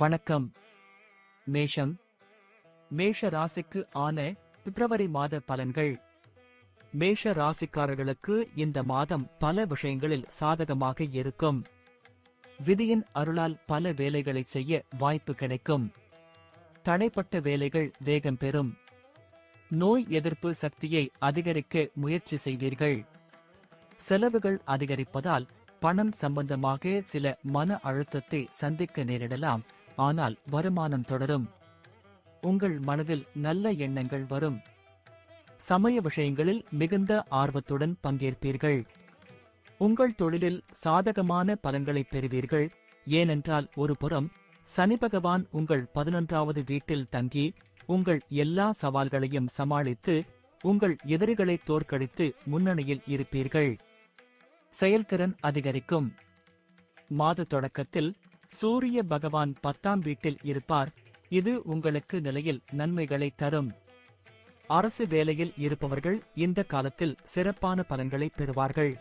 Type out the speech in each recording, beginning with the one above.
வணக்கம். மேஷம். மேஷ ராசிக்கு ஆன பிப்ரவரி மாத பலன்கள். மேஷ ராசிக்காரர்களுக்கு இந்த மாதம் பல விஷயங்களில் சாதகமாக இருக்கும். விதியின் அருளால் பல வேலைகளை செய்ய வாய்ப்பு கிடைக்கும். தடைப்பட்ட வேலைகள் வேகம் பெறும். நோய் எதிர்ப்பு சக்தியை அதிகரிக்க முயற்சி செய்வீர்கள். செலவுகள் அதிகரிப்பதால் பணம் சம்பந்தமாக சில மன அழுத்தத்தை சந்திக்க நேரிடலாம். ஆனால் வருமானம் தொடரும். உங்கள் மனதில் நல்ல எண்ணங்கள் வரும். சமய விஷயங்களில் மிகுந்த ஆர்வத்துடன் பங்கேற்பீர்கள். உங்கள் தொழிலில் சாதகமான பலன்களை பெறுவீர்கள். ஏனென்றால் ஒருபுறம் சனி பகவான் உங்கள் 11வது வீட்டில் தங்கி உங்கள் எல்லா சவால்களையும் சமாளித்து உங்கள் எதிரிகளை தோற்கடித்து முன்னணியில் இருப்பீர்கள். செயல்திறன் அதிகரிக்கும். மாத தொடக்கத்தில் சூரிய பகவான் 10ஆம் வீட்டில் இருப்பார். இது உங்களுக்கு நிலையில் நன்மைகளை தரும். அரசு வேலையில் இருப்பவர்கள் இந்த காலத்தில் சிறப்பான பலன்களை பெறுவார்கள்.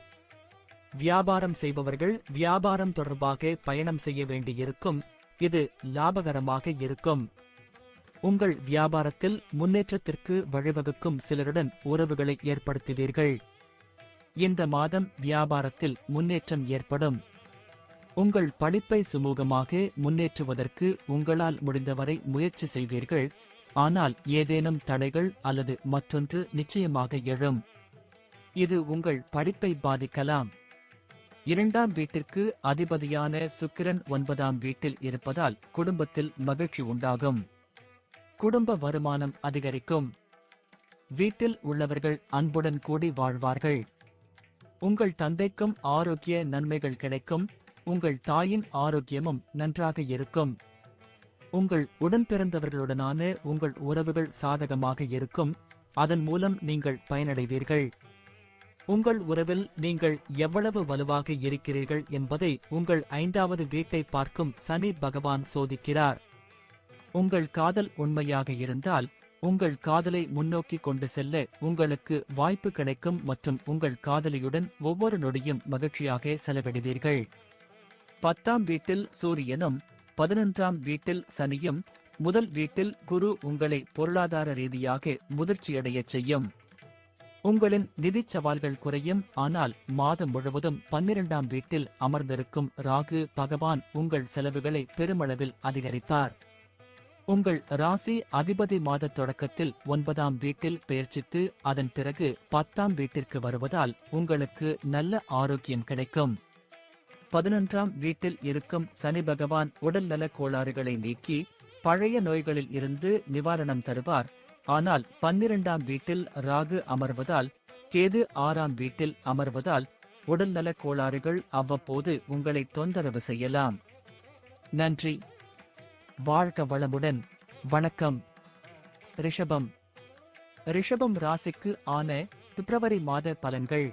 வியாபாரம் செய்பவர்கள் வியாபாரம் தொடர்பாக பயணம் செய்ய வேண்டியிருக்கும். இது லாபகரமாக இருக்கும். உங்கள் வியாபாரத்தில் முன்னேற்றத்திற்கு வழிவகுக்கும் சிலருடன் உறவுகளை ஏற்படுத்துவீர்கள். இந்த மாதம் வியாபாரத்தில் முன்னேற்றம் ஏற்படும். உங்கள் படிப்பை சுமூகமாக முன்னேற்றுவதற்கு உங்களால் முடிந்தவரை முயற்சி செய்வீர்கள். ஆனால் ஏதேனும் தடைகள் அல்லது மற்றொன்று நிச்சயமாக எழும். இது உங்கள் படிப்பை பாதிக்கலாம். 2ஆம் வீட்டிற்கு அதிபதியான சுக்கிரன் 9ஆம் வீட்டில் இருப்பதால் குடும்பத்தில் மகிழ்ச்சி உண்டாகும். குடும்ப வருமானம் அதிகரிக்கும். வீட்டில் உள்ளவர்கள் அன்புடன் கூடி வாழ்வார்கள். உங்கள் தந்தைக்கும் ஆரோக்கிய நன்மைகள் கிடைக்கும். உங்கள் தாயின் ஆரோக்கியமும் நன்றாக இருக்கும். உங்கள் உடன்பிறந்தவர்களுடனான உங்கள் உறவுகள் சாதகமாக இருக்கும். அதன் மூலம் நீங்கள் பயனடைவீர்கள். உங்கள் உறவில் நீங்கள் எவ்வளவு வலுவாக இருக்கிறீர்கள் என்பதை உங்கள் 5வது வீட்டை பார்க்கும் சனி பகவான் சோதிக்கிறார். உங்கள் காதல் உண்மையாக இருந்தால் உங்கள் காதலை முன்னோக்கி கொண்டு செல்ல உங்களுக்கு வாய்ப்பு கிடைக்கும் மற்றும் உங்கள் காதலியுடன் ஒவ்வொரு நொடியும் மகிழ்ச்சியாக செலவிடுவீர்கள். 10ஆம் வீட்டில் சூரியனும் 11ஆம் வீட்டில் சனியும் முதல் வீட்டில் குரு உங்களை பொருளாதார ரீதியாக முதிர்ச்சியடையச் செய்யும். உங்களின் நிதிச் சவால்கள் குறையும். ஆனால் மாதம் முழுவதும் 12ஆம் வீட்டில் அமர்ந்திருக்கும் ராகு பகவான் உங்கள் செலவுகளை பெருமளவில் அதிகரிப்பார். உங்கள் ராசி அதிபதி மாத தொடக்கத்தில் 9ஆம் வீட்டில் பெயர்ச்சித்து அதன் பிறகு 10ஆம் வீட்டிற்கு வருவதால் உங்களுக்கு நல்ல ஆரோக்கியம் கிடைக்கும். 11ஆம் வீட்டில் இருக்கும் சனி பகவான் உடல்நல கோளாறுகளை நீக்கி பழைய நோய்களில் இருந்து நிவாரணம் தருவார். ஆனால் 12ஆம் வீட்டில் ராகு அமர்வதால் கேது 6ஆம் வீட்டில் அமர்வதால் உடல்நல கோளாறுகள் அவ்வப்போது உங்களை தொந்தரவு செய்யலாம். நன்றி. வாழ்க வளமுடன். வணக்கம். ரிஷபம். ரிஷபம் ராசிக்கு ஆன பிப்ரவரி மாத பலன்கள்.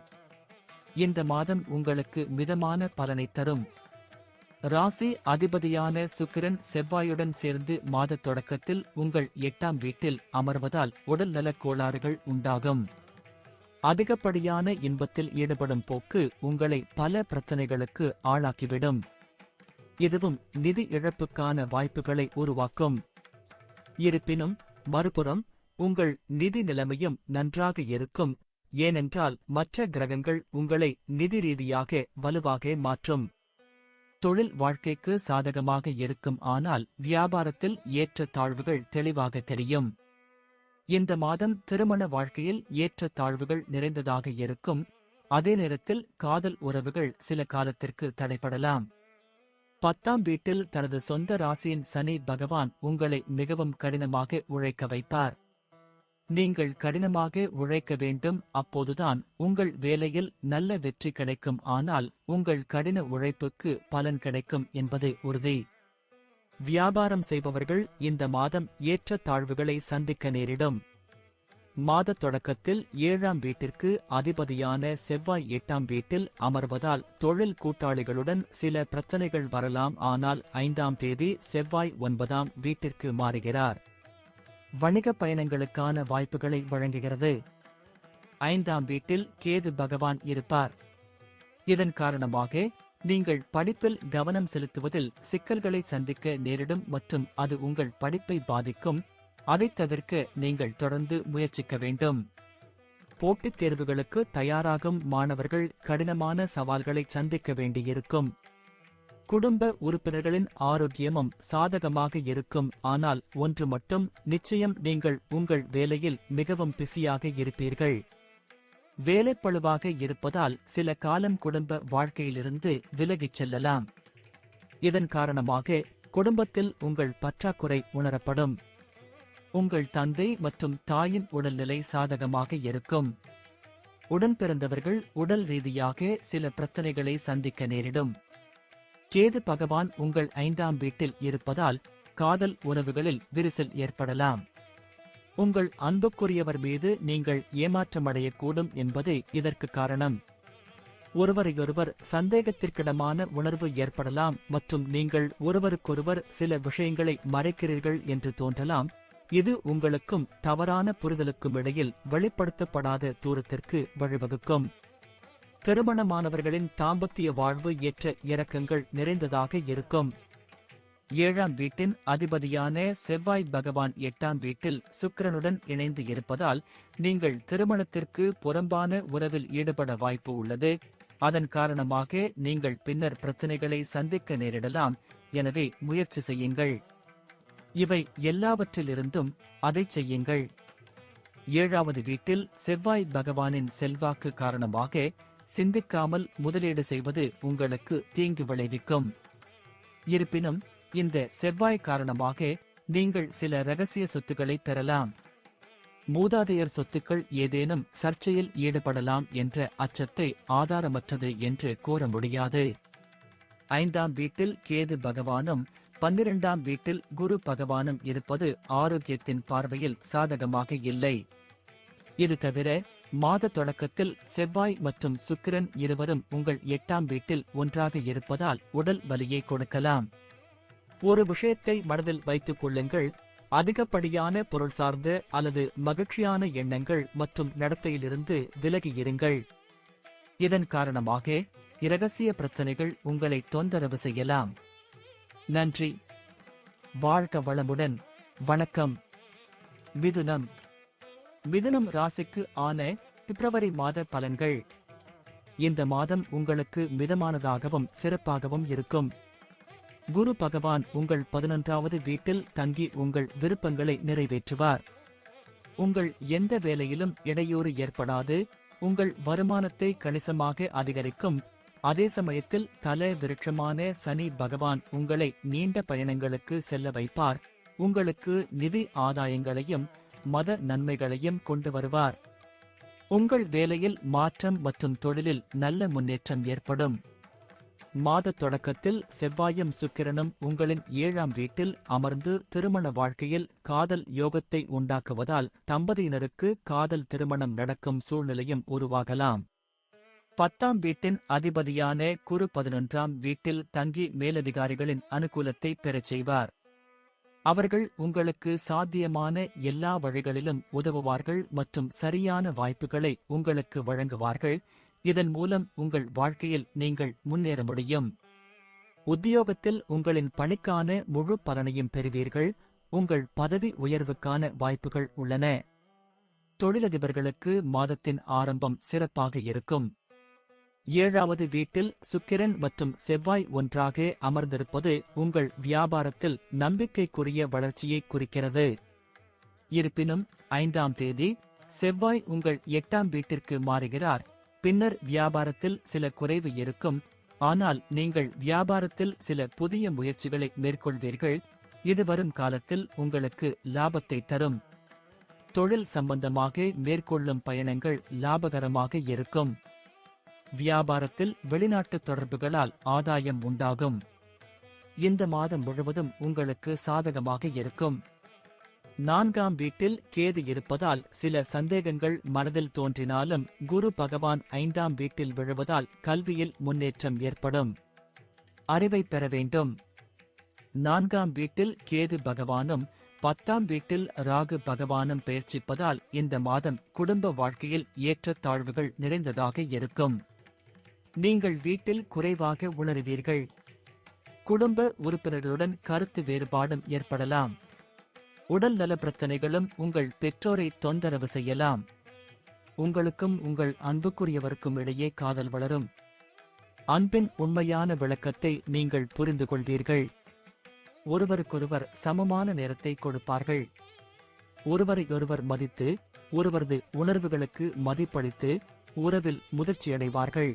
இந்த மாதம் உங்களுக்கு மிதமான பலனை தரும். ராசி அதிபதியான சுக்கிரன் செவ்வாயுடன் சேர்ந்து மாத தொடக்கத்தில் உங்கள் 8ஆம் வீட்டில் அமர்வதால் உடல்நலக் கோளாறுகள் உண்டாகும். அதிகப்படியான இன்பத்தில் ஈடுபடும் போக்கு உங்களை பல பிரச்சனைகளுக்கு ஆளாக்கிவிடும். இதுவும் நிதி இழப்புக்கான வாய்ப்புகளை உருவாக்கும். இருப்பினும் மறுபுறம் உங்கள் நிதி நிலைமையும் நன்றாக இருக்கும். ஏனென்றால் மற்ற கிரகங்கள் உங்களை நிதி ரீதியாக வலுவாக மாற்றும். தொழில் வாழ்க்கைக்கு சாதகமாக இருக்கும். ஆனால் வியாபாரத்தில் ஏற்ற தாழ்வுகள் தெளிவாக தெரியும். இந்த மாதம் திருமண வாழ்க்கையில் ஏற்ற தாழ்வுகள் நிறைந்ததாக இருக்கும். அதே நேரத்தில் காதல் உறவுகள் சில காலத்திற்கு தடைபடலாம். 10ஆம் வீட்டில் தனது சொந்த ராசியின் சனி பகவான் உங்களை மிகவும் கடினமாக உழைக்க வைப்பார். நீங்கள் கடினமாக உழைக்க வேண்டும். அப்போதுதான் உங்கள் வேலையில் நல்ல வெற்றி கிடைக்கும். ஆனால் உங்கள் கடின உழைப்புக்கு பலன் கிடைக்கும் என்பது உறுதி. வியாபாரம் செய்பவர்கள் இந்த மாதம் ஏற்ற தாழ்வுகளை சந்திக்க நேரிடும். மாத தொடக்கத்தில் 7ஆம் வீட்டிற்கு அதிபதியான செவ்வாய் 8ஆம் வீட்டில் அமர்வதால் தொழில் கூட்டாளிகளுடன் சில பிரச்சனைகள் வரலாம். ஆனால் 5ஆம் தேதி செவ்வாய் 9ஆம் வீட்டிற்கு மாறுகிறார். வணிக பயணங்களுக்கான வாய்ப்புகளை வழங்குகிறது. 5ஆம் வீட்டில் கேது பகவான் இருப்பார். இதன் காரணமாக நீங்கள் படிப்பில் கவனம் செலுத்துவதில் சிக்கல்களை சந்திக்க நேரிடும் மற்றும் அது உங்கள் படிப்பை பாதிக்கும். அதைத் தவிர்க்க நீங்கள் தொடர்ந்து முயற்சிக்க வேண்டும். போட்டித் தேர்வுகளுக்கு தயாராகும் மாணவர்கள் கடினமான சவால்களை சந்திக்க வேண்டியிருக்கும். குடும்ப உறுப்பினர்களின் ஆரோக்கியமும் சாதகமாக இருக்கும். ஆனால் ஒன்று மட்டும் நிச்சயம், நீங்கள் உங்கள் வேலையில் மிகவும் பிஸியாக இருப்பீர்கள். வேலைப்பளுவாக இருப்பதால் சில காலம் குடும்ப வாழ்க்கையிலிருந்து விலகிச் செல்லலாம். இதன் காரணமாக குடும்பத்தில் உங்கள் பற்றாக்குறை உணரப்படும். உங்கள் தந்தை மற்றும் தாயின் உடல்நிலை சாதகமாக இருக்கும். உடன் பிறந்தவர்கள் உடல் ரீதியாக சில பிரச்சனைகளை சந்திக்க நேரிடும். கேது பகவான் உங்கள் 5ஆம் வீட்டில் இருப்பதால் காதல் உறவுகளில் விரிசல் ஏற்படலாம். உங்கள் அன்புக்குரியவர் மீது நீங்கள் ஏமாற்றமடையக்கூடும் என்பதே இதற்கு காரணம். ஒருவரையொருவர் சந்தேகத்திற்கிடமான உணர்வு ஏற்படலாம் மற்றும் நீங்கள் ஒருவருக்கொருவர் சில விஷயங்களை மறைக்கிறீர்கள் என்று தோன்றலாம். இது உங்களுக்கும் தவறான புரிதலுக்கும் இடையில் வெளிப்படுத்தப்படாத தூரத்திற்கு வழிவகுக்கும். திருமணமானவர்களின் தாம்பத்திய வாழ்வு ஏற்ற இறக்கங்கள் நிறைந்ததாக இருக்கும். 7ஆம் வீட்டின் அதிபதியான செவ்வாய் பகவான் 8ஆம் வீட்டில் சுக்கிரனுடன் இணைந்து இருப்பதால் நீங்கள் திருமணத்திற்கு புறம்பான உறவில் ஈடுபட வாய்ப்பு உள்ளது. அதன் காரணமாக நீங்கள் பின்னர் பிரச்சனைகளை சந்திக்க நேரிடலாம். எனவே முயற்சி செய்யுங்கள். இவை எல்லாவற்றிலிருந்தும் அதைச் செய்யுங்கள். 7வது வீட்டில் செவ்வாய் பகவானின் செல்வாக்கு காரணமாக சிந்திக்காமல் முதலீடு செய்வது உங்களுக்கு தீங்கு விளைவிக்கும். இருப்பினும் இந்த செவ்வாய் காரணமாக நீங்கள் சில இரகசிய சொத்துக்களை பெறலாம். மூதாதையர் சொத்துக்கள் ஏதேனும் சர்ச்சையில் ஈடுபடலாம் என்ற அச்சத்தை ஆதாரமற்றது என்று கூற முடியாது. 5ஆம் வீட்டில் கேது பகவானும் 12ஆம் வீட்டில் குரு பகவானும் இருப்பது ஆரோக்கியத்தின் பார்வையில் சாதகமாக இல்லை. இது தவிர மாத தொடக்கத்தில் செவ்வாய் மற்றும் சுக்கிரன் இருவரும் உங்கள் 8ஆம் வீட்டில் ஒன்றாக இருப்பதால் உடல் வலியை கொடுக்கலாம். ஒரு விஷயத்தை மனதில் வைத்துக் கொள்ளுங்கள். அதிகப்படியான பொருள் சார்ந்த அல்லது மகிழ்ச்சியான எண்ணங்கள் மற்றும் நடத்தையிலிருந்து விலகியிருங்கள். இதன் காரணமாக இரகசிய பிரச்சனைகள் உங்களை தொந்தரவு செய்யலாம். நன்றி. வாழ்க வளமுடன். வணக்கம். மிதுனம். மிதுனம் ராசிக்கு ஆன பிப்ரவரி மாத பலன்கள். இந்த மாதம் உங்களுக்கு மிதமானதாகவும் சிறப்பாகவும் இருக்கும். குரு பகவான் உங்கள் 11வது வீட்டில் தங்கி உங்கள் விருப்பங்களை நிறைவேற்றுவார். உங்கள் எந்த வேலையிலும் இடையூறு ஏற்படாது. உங்கள் வருமானத்தை கணிசமாக அதிகரிக்கும். அதே சமயத்தில் தல விருட்சமான சனி பகவான் உங்களை நீண்ட பயணங்களுக்கு செல்ல வைப்பார். உங்களுக்கு நிதி ஆதாயங்களையும் மத நன்மைகளையும் கொண்டு வருவார். உங்கள் வேலையில் மாற்றம் மற்றும் தொழிலில் நல்ல முன்னேற்றம் ஏற்படும். மாத தொடக்கத்தில் செவ்வாயும் சுக்கிரனும் உங்களின் 7ஆம் வீட்டில் அமர்ந்து திருமண வாழ்க்கையில் காதல் யோகத்தை உண்டாக்குவதால் தம்பதியினருக்கு காதல் திருமணம் நடக்கும் சூழ்நிலையும் உருவாகலாம். 10ஆம் வீட்டின் அதிபதியான குரு 11ஆம் வீட்டில் தங்கி மேலதிகாரிகளின் அனுகூலத்தை பெறச் செய்வார். அவர்கள் உங்களுக்கு சாத்தியமான எல்லா வழிகளிலும் உதவுவார்கள் மற்றும் சரியான வாய்ப்புகளை உங்களுக்கு வழங்குவார்கள். இதன் மூலம் உங்கள் வாழ்க்கையில் நீங்கள் முன்னேற முடியும். உத்தியோகத்தில் உங்களின் பணிக்கான முழு பலனையும் பெறுவீர்கள். உங்கள் பதவி உயர்வுக்கான வாய்ப்புகள் உள்ளன. தொழிலதிபர்களுக்கு மாதத்தின் ஆரம்பம் சிறப்பாக இருக்கும். 7வது வீட்டில் சுக்கிரன் மற்றும் செவ்வாய் ஒன்றாக அமர்ந்திருப்பது உங்கள் வியாபாரத்தில் நம்பிக்கைக்குரிய வளர்ச்சியை குறிக்கிறது. இருப்பினும் 5ஆம் தேதி செவ்வாய் உங்கள் 8ஆம் வீட்டிற்கு மாறுகிறார். பின்னர் வியாபாரத்தில் சில குறைவு இருக்கும். ஆனால் நீங்கள் வியாபாரத்தில் சில புதிய முயற்சிகளை மேற்கொள்வீர்கள். இது வரும் காலத்தில் உங்களுக்கு லாபத்தை தரும். தொழில் சம்பந்தமாக மேற்கொள்ளும் பயணங்கள் லாபகரமாக இருக்கும். வியாபாரத்தில் வெளிநாட்டு தொடர்புகளால் ஆதாயம் உண்டாகும். இந்த மாதம் முழுவதும் உங்களுக்கு சாதகமாக இருக்கும். 4ஆம் வீட்டில் கேது இருப்பதால் சில சந்தேகங்கள் மனதில் தோன்றினாலும் குரு பகவான் 5ஆம் வீட்டில் விழுவதால் கல்வியில் முன்னேற்றம் ஏற்படும். அறிவை பெற வேண்டும். 4ஆம் வீட்டில் கேது பகவானும் 10ஆம் வீட்டில் ராகு பகவானும் பெயர்ச்சிப்பதால் இந்த மாதம் குடும்ப வாழ்க்கையில் ஏற்றத்தாழ்வுகள் நிறைந்ததாக இருக்கும். நீங்கள் வீட்டில் குறைவாக உணருவீர்கள். குடும்ப உறுப்பினர்களுடன் கருத்து வேறுபாடும் ஏற்படலாம். உடல் நல பிரச்சனைகளும் உங்கள் பெற்றோரை தொந்தரவு செய்யலாம். உங்களுக்கும் உங்கள் அன்புக்குரியவருக்கும் இடையே காதல் வளரும். அன்பின் உண்மையான விளக்கத்தை நீங்கள் புரிந்து கொள்வீர்கள். ஒருவருக்கொருவர் சமமான நேரத்தை கொடுப்பார்கள். ஒருவரையொருவர் மதித்து, ஒருவரது உணர்வுகளுக்கு மதிப்பளித்து உறவில் முதிர்ச்சியடைவார்கள்.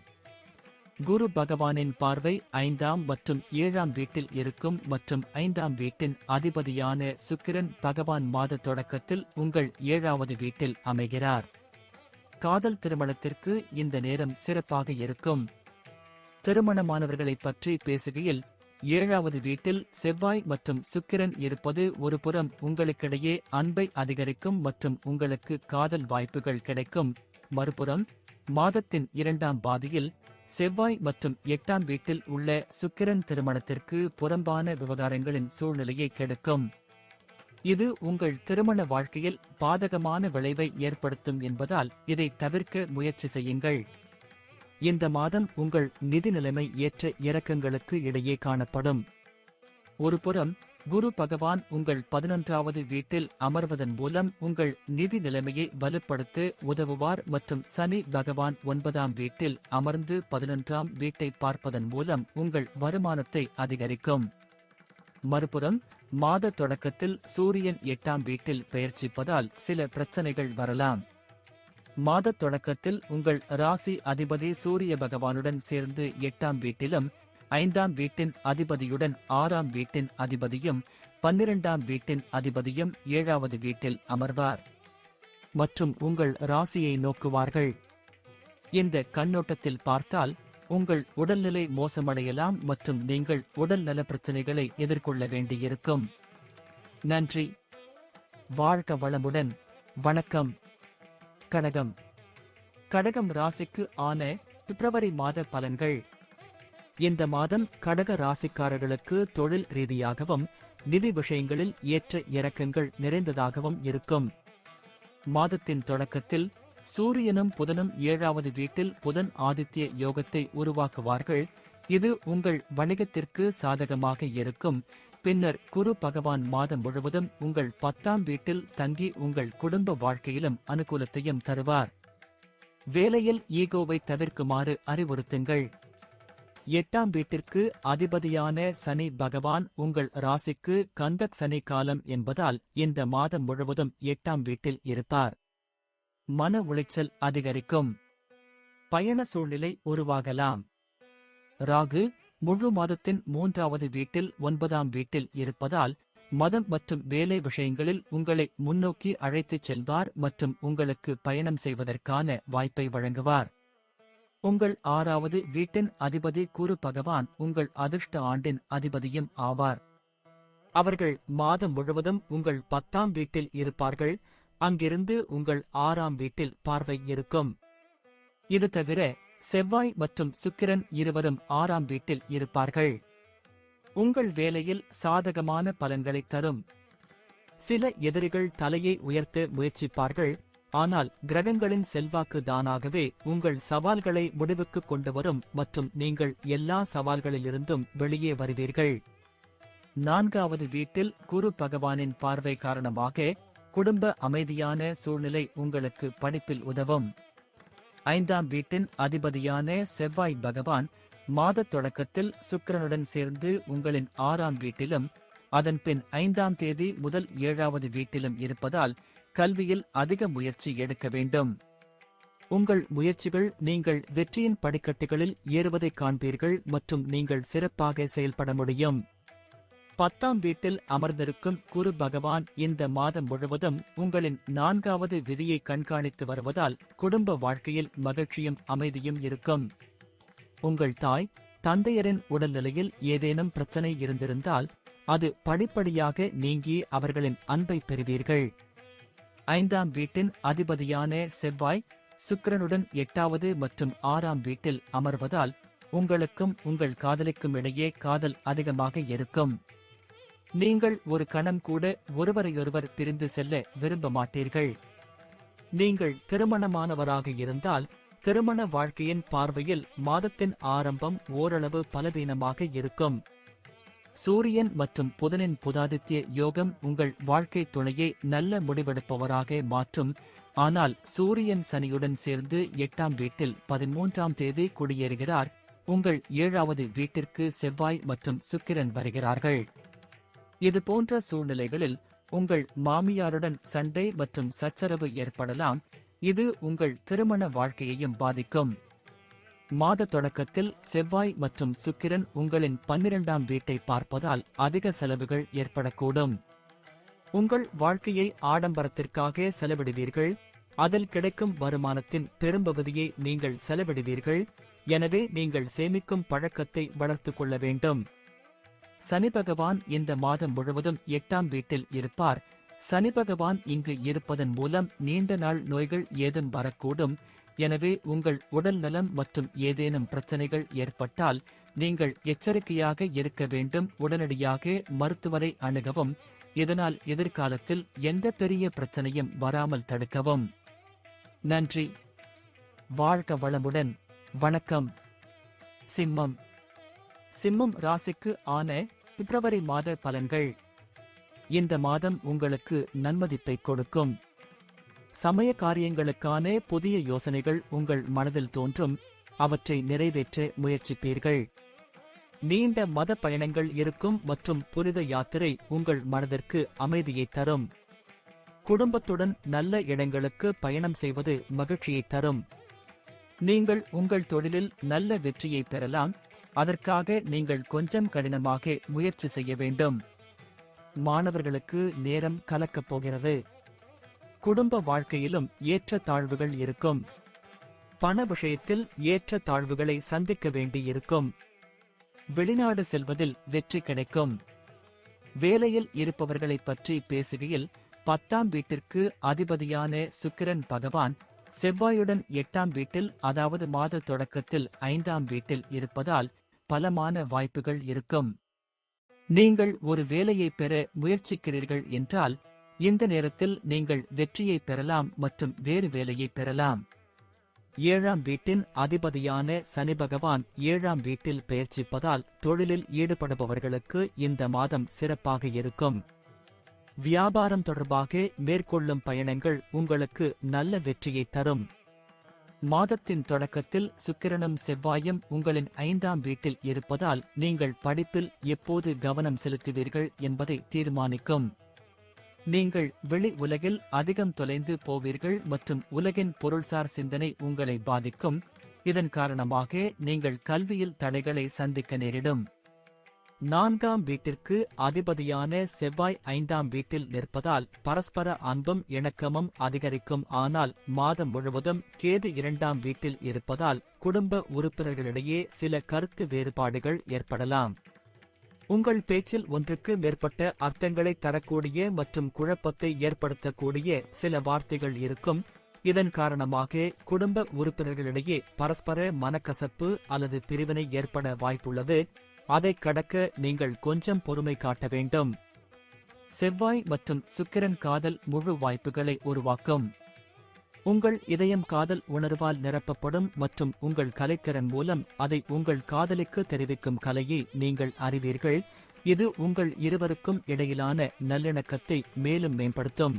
குரு பகவானின் பார்வை 5ஆம் மற்றும் 7ஆம் வீட்டில் இருக்கும் மற்றும் 5ஆம் வீட்டின் அதிபதியான சுக்கிரன் பகவான் மாத தொடக்கத்தில் உங்கள் 7வது வீட்டில் அமைகிறார். காதல் திருமணத்திற்கு இந்த நேரம் சிறப்பாக இருக்கும். திருமணமானவர்களைப் பற்றி பேசுகையில் 7வது வீட்டில் செவ்வாய் மற்றும் சுக்கிரன் இருப்பது ஒருபுறம் உங்களுக்கிடையே அன்பை அதிகரிக்கும் மற்றும் உங்களுக்கு காதல் வாய்ப்புகள் கிடைக்கும். மறுபுறம் மாதத்தின் 2ஆம் பாதியில் செவ்வாய் மற்றும் 8ஆம் வீட்டில் உள்ள சுக்கிரன் திருமணத்திற்கு புறம்பான விவகாரங்களின் சூழ்நிலையை கெடுக்கும். இது உங்கள் திருமண வாழ்க்கையில் பாதகமான விளைவை ஏற்படுத்தும் என்பதால் இதை தவிர்க்க முயற்சி செய்யுங்கள். இந்த மாதம் உங்கள் நிதி நிலைமை ஏற்ற இறக்கங்களுக்கு இடையே காணப்படும். ஒருபுறம் குரு பகவான் உங்கள் 11வது வீட்டில் அமர்வதன் மூலம் உங்கள் நிதி நிலைமையை வலுப்படுத்த உதவுவார் மற்றும் சனி பகவான் 9ஆம் வீட்டில் அமர்ந்து 11ஆம் வீட்டை பார்ப்பதன் மூலம் உங்கள் வருமானத்தை அதிகரிக்கும். மறுபுறம் மாத தொடக்கத்தில் சூரியன் 8ஆம் வீட்டில் பெயர்ச்சிப்பதால் சில பிரச்சனைகள் வரலாம். மாத தொடக்கத்தில் உங்கள் ராசி அதிபதி சூரிய பகவானுடன் சேர்ந்து 8ஆம் வீட்டிலும் 5ஆம் வீட்டின் அதிபதியுடன் 6ஆம் வீட்டின் அதிபதியும் 12ஆம் வீட்டின் அதிபதியும் 7வது வீட்டில் அமர்வார் மற்றும் உங்கள் ராசியை நோக்குவார்கள். இந்த கண்ணோட்டத்தில் பார்த்தால் உங்கள் உடல்நிலை மோசமடையலாம் மற்றும் நீங்கள் உடல் நல பிரச்சனைகளை எதிர்கொள்ள வேண்டியிருக்கும். நன்றி. வாழ்க வளமுடன். வணக்கம். கடகம். கடகம் ராசிக்கு ஆன பிப்ரவரி மாத பலன்கள். இந்த மாதம் கடக ராசிக்காரர்களுக்கு தொழில் ரீதியாகவும் நிதி விஷயங்களில் ஏற்ற இறக்கங்கள் நிறைந்ததாகவும் இருக்கும். மாதத்தின் தொடக்கத்தில் சூரியனும் புதனும் 7வது வீட்டில் புதன் ஆதித்ய யோகத்தை உருவாக்குவார்கள். இது உங்கள் வணிகத்திற்கு சாதகமாக இருக்கும். பின்னர் குரு பகவான் மாதம் முழுவதும் உங்கள் 10ஆம் வீட்டில் தங்கி உங்கள் குடும்ப வாழ்க்கையிலும் அனுகூலத்தையும் தருவார். வேலையில் ஈகோவை தவிர்க்குமாறு அறிவுறுத்துங்கள். 8ஆம் வீட்டிற்கு அதிபதியான சனி பகவான் உங்கள் ராசிக்கு கந்தக் சனி காலம் என்பதால் இந்த மாதம் முழுவதும் 8ஆம் வீட்டில் இருப்பார். மன உளைச்சல் அதிகரிக்கும். பயண சூழ்நிலை உருவாகலாம். ராகு முழு மாதத்தின் 3வது வீட்டில் 9ஆம் வீட்டில் இருப்பதால் மதம் மற்றும் வேலை விஷயங்களில் உங்களை முன்னோக்கி அழைத்துச் செல்வார் மற்றும் உங்களுக்கு பயணம் செய்வதற்கான வாய்ப்பை வழங்குவார். உங்கள் 6வது வீட்டின் அதிபதி குரு பகவான் உங்கள் அதிர்ஷ்ட ஆண்டின் அதிபதியும் ஆவார். அவர்கள் மாதம் முழுவதும் உங்கள் 10ஆம் வீட்டில் இருப்பார்கள். அங்கிருந்து உங்கள் 6ஆம் வீட்டில் பார்வை இருக்கும். இது தவிர செவ்வாய் மற்றும் சுக்கிரன் இருவரும் 6ஆம் வீட்டில் இருப்பார்கள். உங்கள் வேலையில் சாதகமான பலன்களை தரும். சில எதிரிகள் தலையை உயர்த்த முயற்சிப்பார்கள். ஆனால் கிரகங்களின் செல்வாக்கு தானாகவே உங்கள் சவால்களை முடிவுக்கு கொண்டு வரும் மற்றும் நீங்கள் எல்லா சவால்களிலிருந்தும் வெளியே வருவீர்கள். 4வது வீட்டில் குரு பகவானின் பார்வை காரணமாக குடும்ப அமைதியான சூழ்நிலை உங்களுக்கு படிப்பில் உதவும். 5ஆம் வீட்டின் அதிபதியான செவ்வாய் பகவான் மாத தொடக்கத்தில் சுக்கிரனுடன் சேர்ந்து உங்களின் 6ஆம் வீட்டிலும் அதன்பின் 5ஆம் தேதி முதல் 7வது வீட்டிலும் இருப்பதால் கல்வியில் அதிக முயற்சி எடுக்க வேண்டும். உங்கள் முயற்சிகள் நீங்கள் வெற்றியின் படிக்கட்டுகளில் ஏறுவதைக் காண்பீர்கள் மற்றும் நீங்கள் சிறப்பாக செயல்பட முடியும். 10ஆம் வீட்டில் அமர்ந்திருக்கும் குரு பகவான் இந்த மாதம் முழுவதும் உங்களின் 4வது விதியை கண்காணித்து வருவதால் குடும்ப வாழ்க்கையில் மகிழ்ச்சியும் அமைதியும் இருக்கும். உங்கள் தாய் தந்தையரின் உடல்நிலையில் ஏதேனும் பிரச்சனை இருந்திருந்தால் அது படிப்படியாக நீங்கி அவர்களின் அன்பை பெறுவீர்கள். 5ஆம் வீட்டின் அதிபதியான செவ்வாய் சுக்கிரனுடன் 8வது மற்றும் 6ஆம் வீட்டில் அமர்வதால் உங்களுக்கும் உங்கள் காதலிக்கும் இடையே காதல் அதிகமாக இருக்கும். நீங்கள் ஒரு கணம் கூட ஒருவரையொருவர் பிரிந்து செல்ல விரும்ப மாட்டீர்கள். நீங்கள் திருமணமானவராக இருந்தால் திருமண வாழ்க்கையின் பார்வையில் மாதத்தின் ஆரம்பம் ஓரளவு பலவீனமாக இருக்கும். சூரியன் மற்றும் புதனின் புதாதித்ய யோகம் உங்கள் வாழ்க்கை துணையை நல்ல முடிவெடுப்பவராக மாற்றும். ஆனால் சூரியன் சனியுடன் சேர்ந்து 8ஆம் வீட்டில் 13ஆம் தேதி குடியேறுகிறார். உங்கள் 7வது வீட்டிற்கு செவ்வாய் மற்றும் சுக்கிரன் வருகிறார்கள். இது போன்ற சூழ்நிலைகளில் உங்கள் மாமியாருடன் சண்டை மற்றும் சச்சரவு ஏற்படலாம். இது உங்கள் திருமண வாழ்க்கையையும் பாதிக்கும். மாத தொடக்கத்தில் செவ்வாய் மற்றும் சுக்கிரன் உங்களின் 12ஆம் வீட்டை பார்ப்பதால் அதிக செலவுகள் ஏற்படக்கூடும். உங்கள் வாழ்க்கையை ஆடம்பரத்திற்காக செலவிடுவீர்கள். அதில் கிடைக்கும் வருமானத்தின் பெரும்பகுதியை நீங்கள் செலவிடுவீர்கள். எனவே நீங்கள் சேமிக்கும் பழக்கத்தை வளர்த்துக் கொள்ள வேண்டும். சனி பகவான் இந்த மாதம் முழுவதும் 8ஆம் வீட்டில் இருப்பார். சனி பகவான் இங்கு இருப்பதன் மூலம் நீண்ட நாள் நோய்கள் ஏதும் வரக்கூடும். எனவே உங்கள் உடல் நலம் மற்றும் ஏதேனும் பிரச்சனைகள் ஏற்பட்டால் நீங்கள் எச்சரிக்கையாக இருக்க வேண்டும். உடனடியாக மருத்துவரை அணுகவும். இதனால் எதிர்காலத்தில் எந்த பெரிய பிரச்சனையும் வராமல் தடுக்கவும். நன்றி. வாழ்க வளமுடன். வணக்கம். சிம்மம். சிம்மம் ராசிக்கு ஆன பிப்ரவரி மாத பலன்கள். இந்த மாதம் உங்களுக்கு நன்மதிப்பை கொடுக்கும். சமய காரியங்களுக்கான புதிய யோசனைகள் உங்கள் மனதில் தோன்றும். அவற்றை நிறைவேற்ற முயற்சிப்பீர்கள். நீண்ட மத பயணங்கள் இருக்கும் மற்றும் புனித யாத்திரை உங்கள் மனதிற்கு அமைதியை தரும். குடும்பத்துடன் நல்ல இடங்களுக்கு பயணம் செய்வது மகிழ்ச்சியை தரும். நீங்கள் உங்கள் தொழிலில் நல்ல வெற்றியை பெறலாம். அதற்காக நீங்கள் கொஞ்சம் கடினமாக முயற்சி செய்ய வேண்டும். மாணவர்களுக்கு நேரம் கலக்கப் போகிறது. குடும்ப வாழ்க்கையிலும் ஏற்ற தாழ்வுகள் இருக்கும். பண விஷயத்தில் ஏற்ற தாழ்வுகளை சந்திக்க வேண்டியிருக்கும். வெளிநாடு செல்வதில் வெற்றி கிடைக்கும். வேலையில் இருப்பவர்களைப் பற்றி பேசுகையில் 10ஆம் வீட்டிற்கு அதிபதியான சுக்கிரன் பகவான் செவ்வாயுடன் 8ஆம் வீட்டில், அதாவது மாத தொடக்கத்தில் 5ஆம் வீட்டில் இருப்பதால் பலமான வாய்ப்புகள் இருக்கும். நீங்கள் ஒரு வேலையை பெற முயற்சிக்கிறீர்கள் என்றால் இந்த நேரத்தில் நீங்கள் வெற்றியை பெறலாம் மற்றும் வேறு வேலையை பெறலாம். 7ஆம் வீட்டின் அதிபதியான சனி பகவான் 7ஆம் வீட்டில் பெயர்ச்சிப்பதால் தொழிலில் ஈடுபடுபவர்களுக்கு இந்த மாதம் சிறப்பாக இருக்கும். வியாபாரம் தொடர்பாக மேற்கொள்ளும் பயணங்கள் உங்களுக்கு நல்ல வெற்றியை தரும். மாதத்தின் தொடக்கத்தில் சுக்கிரனும் செவ்வாயும் உங்களின் 5ஆம் வீட்டில் இருப்பதால் நீங்கள் படிப்பில் எப்போது கவனம் செலுத்துவீர்கள் என்பதை தீர்மானிக்கும். நீங்கள் வெளி உலகில் அதிகம் தொலைந்து போவீர்கள் மற்றும் உலகின் பொருள்சார் சிந்தனை உங்களை பாதிக்கும். இதன் காரணமாக நீங்கள் கல்வியில் தடைகளை சந்திக்க நேரிடும். 4ஆம் வீட்டிற்கு அதிபதியான செவ்வாய் 5ஆம் வீட்டில் நிற்பதால் பரஸ்பர அன்பும் இணக்கமும் அதிகரிக்கும். ஆனால் மாதம் முழுவதும் கேது 2ஆம் வீட்டில் இருப்பதால் குடும்ப உறுப்பினர்களிடையே சில கருத்து வேறுபாடுகள் ஏற்படலாம். உங்கள் பேச்சில் ஒன்றுக்கு மேற்பட்ட அர்த்தங்களை தரக்கூடிய மற்றும் குழப்பத்தை ஏற்படுத்தக்கூடிய சில வார்த்தைகள் இருக்கும். இதன் காரணமாக குடும்ப உறுப்பினர்களிடையே பரஸ்பர மனக்கசப்பு அல்லது பிரிவினை ஏற்பட வாய்ப்புள்ளது. அதை கடக்க நீங்கள் கொஞ்சம் பொறுமை காட்ட வேண்டும். செவ்வாய் மற்றும் சுக்கிரன் காதல் முழு வாய்ப்புகளை உருவாக்கும். உங்கள் இதயம் காதல் உணர்வால் நிரப்பப்படும் மற்றும் உங்கள் கலைத்திறன் மூலம் அதை உங்கள் காதலிக்கு தெரிவிக்கும் கலையை நீங்கள் அறிவீர்கள். இது உங்கள் இருவருக்கும் இடையிலான நல்லிணக்கத்தை மேலும் மேம்படுத்தும்.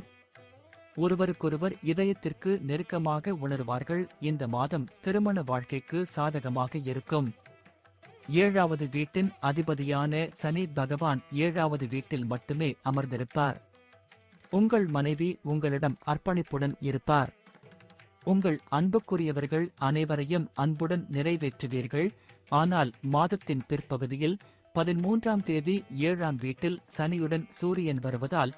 ஒருவருக்கொருவர் இதயத்திற்கு நெருக்கமாக உணர்வார்கள். இந்த மாதம் திருமண வாழ்க்கைக்கு சாதகமாக இருக்கும். 7வது வீட்டின் அதிபதியான சனி பகவான் 7வது வீட்டில் மட்டுமே அமர்ந்திருப்பார். உங்கள் மனைவி உங்களிடம் அர்ப்பணிப்புடன் இருப்பார். உங்கள் அன்புக்குரியவர்கள் அனைவரையும் அன்புடன் நிறைவேற்றுவீர்கள். ஆனால் மாதத்தின் பிற்பகுதியில் 13ஆம் தேதி 7ஆம் வீட்டில் சனியுடன் சூரியன் வருவதால்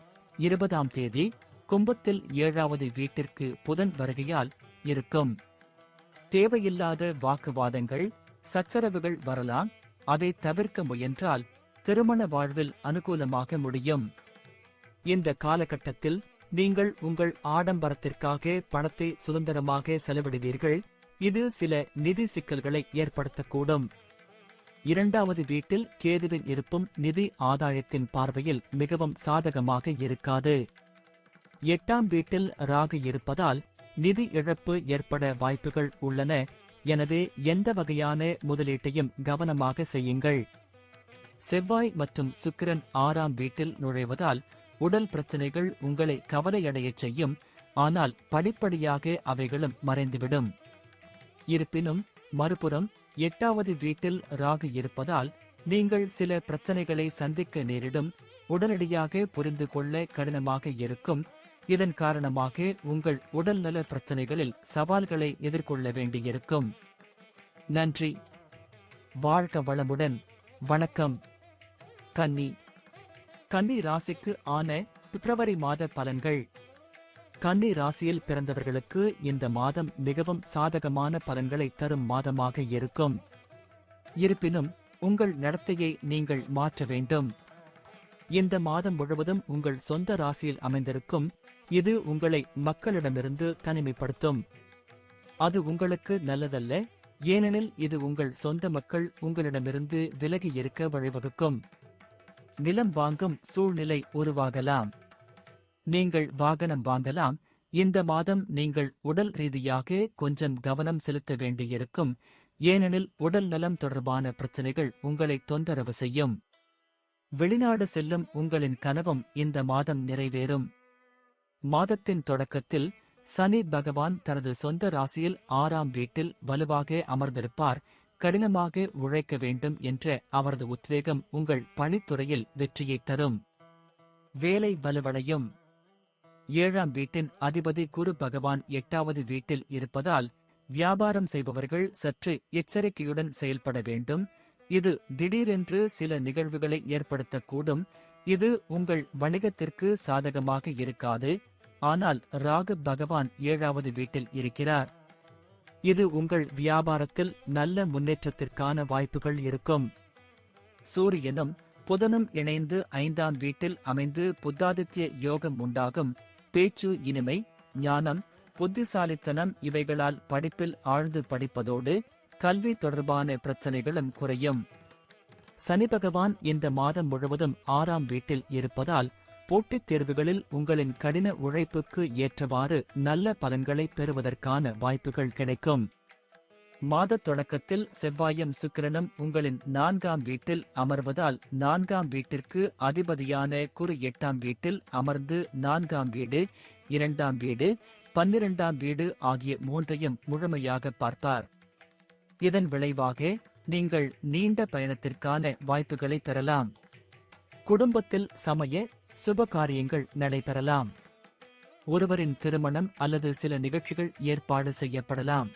20ஆம் தேதி கும்பத்தில் 7வது வீட்டிற்கு புதன் வருகையால் இருக்கும். தேவையில்லாத வாக்குவாதங்கள், சச்சரவுகள் வரலாம். அதை தவிர்க்க முயன்றால் திருமண வாழ்வில் அனுகூலமாக முடியும். இந்த காலகட்டத்தில் நீங்கள் உங்கள் ஆடம்பரத்திற்காக பணத்தை சுதந்திரமாக செலவிடுவீர்கள். இது சில நிதி சிக்கல்களை ஏற்படுத்தக்கூடும். 2வது வீட்டில் கேதுவின் இருப்பும் நிதி ஆதாயத்தின் பார்வையில் மிகவும் சாதகமாக இருக்காது. 8ஆம் வீட்டில் ராகு இருப்பதால் நிதி இழப்பு ஏற்பட வாய்ப்புகள் உள்ளன. எனவே எந்த வகையான முதலீட்டையும் கவனமாக செய்யுங்கள். செவ்வாய் மற்றும் சுக்கிரன் 6ஆம் வீட்டில் நுழைவதால் உடல் பிரச்சனைகள் உங்களை கவலையடையச் செய்யும். ஆனால் படிப்படியாக அவைகளும் மறைந்துவிடும். இருப்பினும் மறுபுறம் 8வது வீட்டில் ராகு இருப்பதால் நீங்கள் சில பிரச்சனைகளை சந்திக்க நேரிடும். உடனடியாக புரிந்து கொள்ள கடினமாக இருக்கும். இதன் காரணமாக உங்கள் உடல்நல பிரச்சனைகளில் சவால்களை எதிர்கொள்ள வேண்டியிருக்கும். நன்றி. வாழ்க வளமுடன். வணக்கம். கன்னி. கன்னி ராசிக்கு ஆன பிப்ரவரி மாத பலன்கள். கன்னி ராசியில் பிறந்தவர்களுக்கு இந்த மாதம் மிகவும் சாதகமான பலன்களை தரும் மாதமாக இருக்கும். இருப்பினும் உங்கள் நடத்தையை நீங்கள் மாற்ற வேண்டும். இந்த மாதம் முழுவதும் உங்கள் சொந்த ராசியில் அமைந்திருக்கும். இது உங்களை மக்களிடமிருந்து தனிமைப்படுத்தும். அது உங்களுக்கு நல்லதல்ல, ஏனெனில் இது உங்கள் சொந்த மக்கள் உங்களிடமிருந்து விலகி இருக்க வழிவகுக்கும். நிலம் வாங்கும் சூழ்நிலை உருவாகலாம். நீங்கள் வாகனம் வாங்கலாம். இந்த மாதம் நீங்கள் உடல் ரீதியாக கொஞ்சம் கவனம் செலுத்த வேண்டியிருக்கும். ஏனெனில் உடல் நலம் தொடர்பான பிரச்சனைகள் உங்களை தொந்தரவு செய்யும். வெளிநாடு செல்லும் உங்களின் கனவும் இந்த மாதம் நிறைவேறும். மாதத்தின் தொடக்கத்தில் சனி பகவான் தனது சொந்த ராசியில் 6ஆம் வீட்டில் வலுவாக அமர்ந்திருப்பார். கடினமாக உழைக்க வேண்டும் என்ற அவரது உத்வேகம் உங்கள் பணித்துறையில் வெற்றியைத் தரும். வேலை வலுவடையும். 7ஆம் வீட்டின் அதிபதி குரு பகவான் 8வது வீட்டில் இருப்பதால் வியாபாரம் செய்பவர்கள் சற்று எச்சரிக்கையுடன் செயல்பட வேண்டும். இது திடீரென்று சில நிகழ்வுகளை ஏற்படுத்தக்கூடும். இது உங்கள் வணிகத்திற்கு சாதகமாக இருக்காது. ஆனால் ராகு பகவான் 7வது வீட்டில் இருக்கிறார். இது உங்கள் வியாபாரத்தில் நல்ல முன்னேற்றத்திற்கான வாய்ப்புகள் இருக்கும். சூரியனும் புதனும் இணைந்து 5ஆம் வீட்டில் அமைந்து புத்தாதித்ய யோகம் உண்டாகும். பேச்சு இனிமை, ஞானம், புத்திசாலித்தனம் இவைகளால் படிப்பில் ஆழ்ந்து படிப்பதோடு கல்வி தொடர்பான பிரச்சனைகளும் குறையும். சனி பகவான் இந்த மாதம் முழுவதும் 6ஆம் வீட்டில் இருப்பதால் போட்டித் தேர்வுகளில் உங்களின் கடின உழைப்புக்கு ஏற்றவாறு நல்ல பலன்களை பெறுவதற்கான வாய்ப்புகள் கிடைக்கும். மாதத் தொடக்கத்தில் செவ்வாயும் சுக்கிரனும் உங்களின் 4ஆம் வீட்டில் அமர்வதால் 4ஆம் வீட்டிற்கு அதிபதியான குரு 8ஆம் வீட்டில் அமர்ந்து 4ஆம் வீடு, 2ஆம் வீடு, 12ஆம் வீடு ஆகிய 3ஐயும் முழுமையாக பார்ப்பார். இதன் விளைவாக நீங்கள் நீண்ட பயணத்திற்கான வாய்ப்புகளை பெறலாம். குடும்பத்தில் சமய சுப காரியங்கள் நடைபெறலாம். ஒருவரின் திருமணம் அல்லது சில நிகழ்ச்சிகள் ஏற்பாடு செய்யப்படலாம்.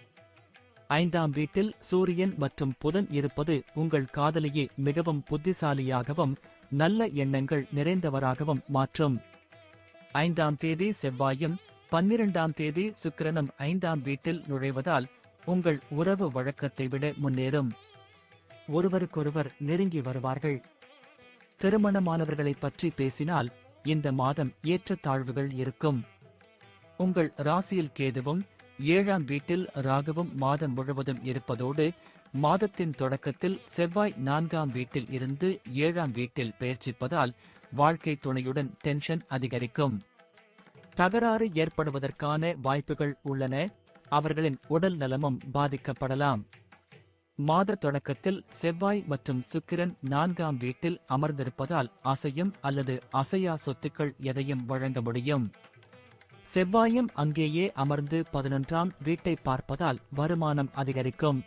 5ஆம் வீட்டில் சூரியன் மற்றும் புதன் இருப்பது உங்கள் காதலியை மிகவும் புத்திசாலியாகவும் நல்ல எண்ணங்கள் நிறைந்தவராகவும் மாற்றும். 5ஆம் தேதி செவ்வாயும் 12ஆம் தேதி சுக்கிரனும் 5ஆம் வீட்டில் நுழைவதால் உங்கள் உறவு வழக்கத்தை விட முன்னேறும். ஒருவருக்கொருவர் நெருங்கி வருவார்கள். திருமணமானவர்களை பற்றி பேசினால் இந்த மாதம் ஏற்றத்தாழ்வுகள் இருக்கும். உங்கள் ராசியில் கேதுவும் 7ஆம் வீட்டில் ராகுவும் மாதம் முழுவதும் இருப்பதோடு மாதத்தின் தொடக்கத்தில் செவ்வாய் 4ஆம் வீட்டில் இருந்து 7ஆம் வீட்டில் பெயர்ச்சிப்பதால் வாழ்க்கை துணையுடன் டென்ஷன் அதிகரிக்கும். தகராறு ஏற்படுவதற்கான வாய்ப்புகள் உள்ளன. அவர்களின் உடல் நலமும் பாதிக்கப்படலாம். மாத தொடக்கத்தில் செவ்வாய் மற்றும் சுக்கிரன் 4ஆம் வீட்டில் அமர்ந்திருப்பதால் அசையும் அல்லது அசையா சொத்துக்கள் எதையும் வழங்க முடியும். செவ்வாயும் அங்கேயே அமர்ந்து 11ஆம் வீட்டை பார்ப்பதால் வருமானம் அதிகரிக்கும்.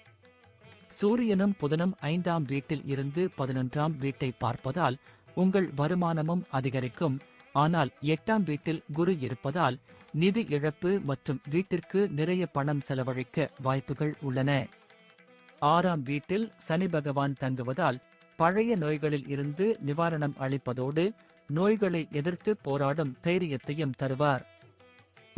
சூரியனும் புதனும் 5ஆம் வீட்டில் இருந்து 11ஆம் வீட்டை பார்ப்பதால் உங்கள் வருமானமும் அதிகரிக்கும். ஆனால் 8ஆம் வீட்டில் குரு இருப்பதால் நிதி இழப்பு மற்றும் வீட்டிற்கு நிறைய பணம் செலவழிக்க வாய்ப்புகள் உள்ளன. 6ஆம் வீட்டில் சனி பகவான் தங்குவதால் பழைய நோய்களில் இருந்து நிவாரணம் அளிப்பதோடு நோய்களை எதிர்த்து போராடும் தைரியத்தையும் தருவார்.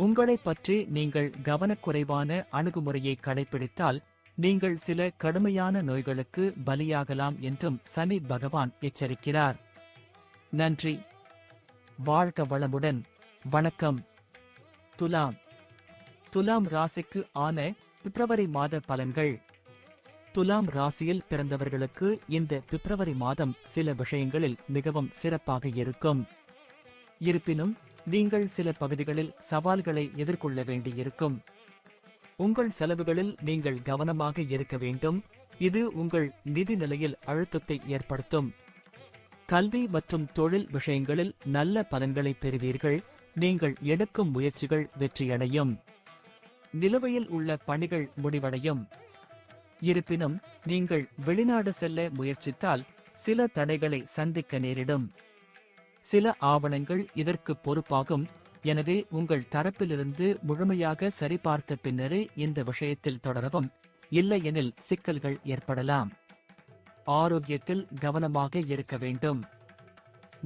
உங்களைப் பற்றி நீங்கள் கவனக்குறைவான அணுகுமுறையை கடைபிடித்தால் நீங்கள் சில கடுமையான நோய்களுக்கு பலியாகலாம் என்றும் சனி பகவான் எச்சரிக்கிறார். நன்றி. வாழ்க வளமுடன். வணக்கம். துலாம். துலாம் ராசிக்கு ஆன பிப்ரவரி மாத பலன்கள். துலாம் ராசியில் பிறந்தவர்களுக்கு இந்த பிப்ரவரி மாதம் சில விஷயங்களில் மிகவும் சிறப்பாக இருக்கும். இருப்பினும் நீங்கள் சில பகுதிகளில் சவால்களை எதிர்கொள்ள வேண்டியிருக்கும். உங்கள் செலவுகளில் நீங்கள் கவனமாக இருக்க வேண்டும், இது உங்கள் நிதி நிலையில் அழுத்தத்தை ஏற்படுத்தும். கல்வி மற்றும் தொழில் விஷயங்களில் நல்ல பலன்களை பெறுவீர்கள், நீங்கள் எடுக்கும் முயற்சிகள் வெற்றியடையும். நிலுவையில் உள்ள பணிகள் முடிவடையும். இருப்பினும் நீங்கள் வெளிநாடு செல்ல முயற்சித்தால் சில தடைகளை சந்திக்க நேரிடும். சில ஆவணங்கள் இதற்கு பொறுப்பாகும், எனவே உங்கள் தரப்பிலிருந்து முழுமையாக சரிபார்த்த பின்னரே இந்த விஷயத்தில் தொடரவும், இல்லையெனில் சிக்கல்கள் ஏற்படலாம். ஆரோக்கியத்தில் கவனமாக இருக்க வேண்டும்.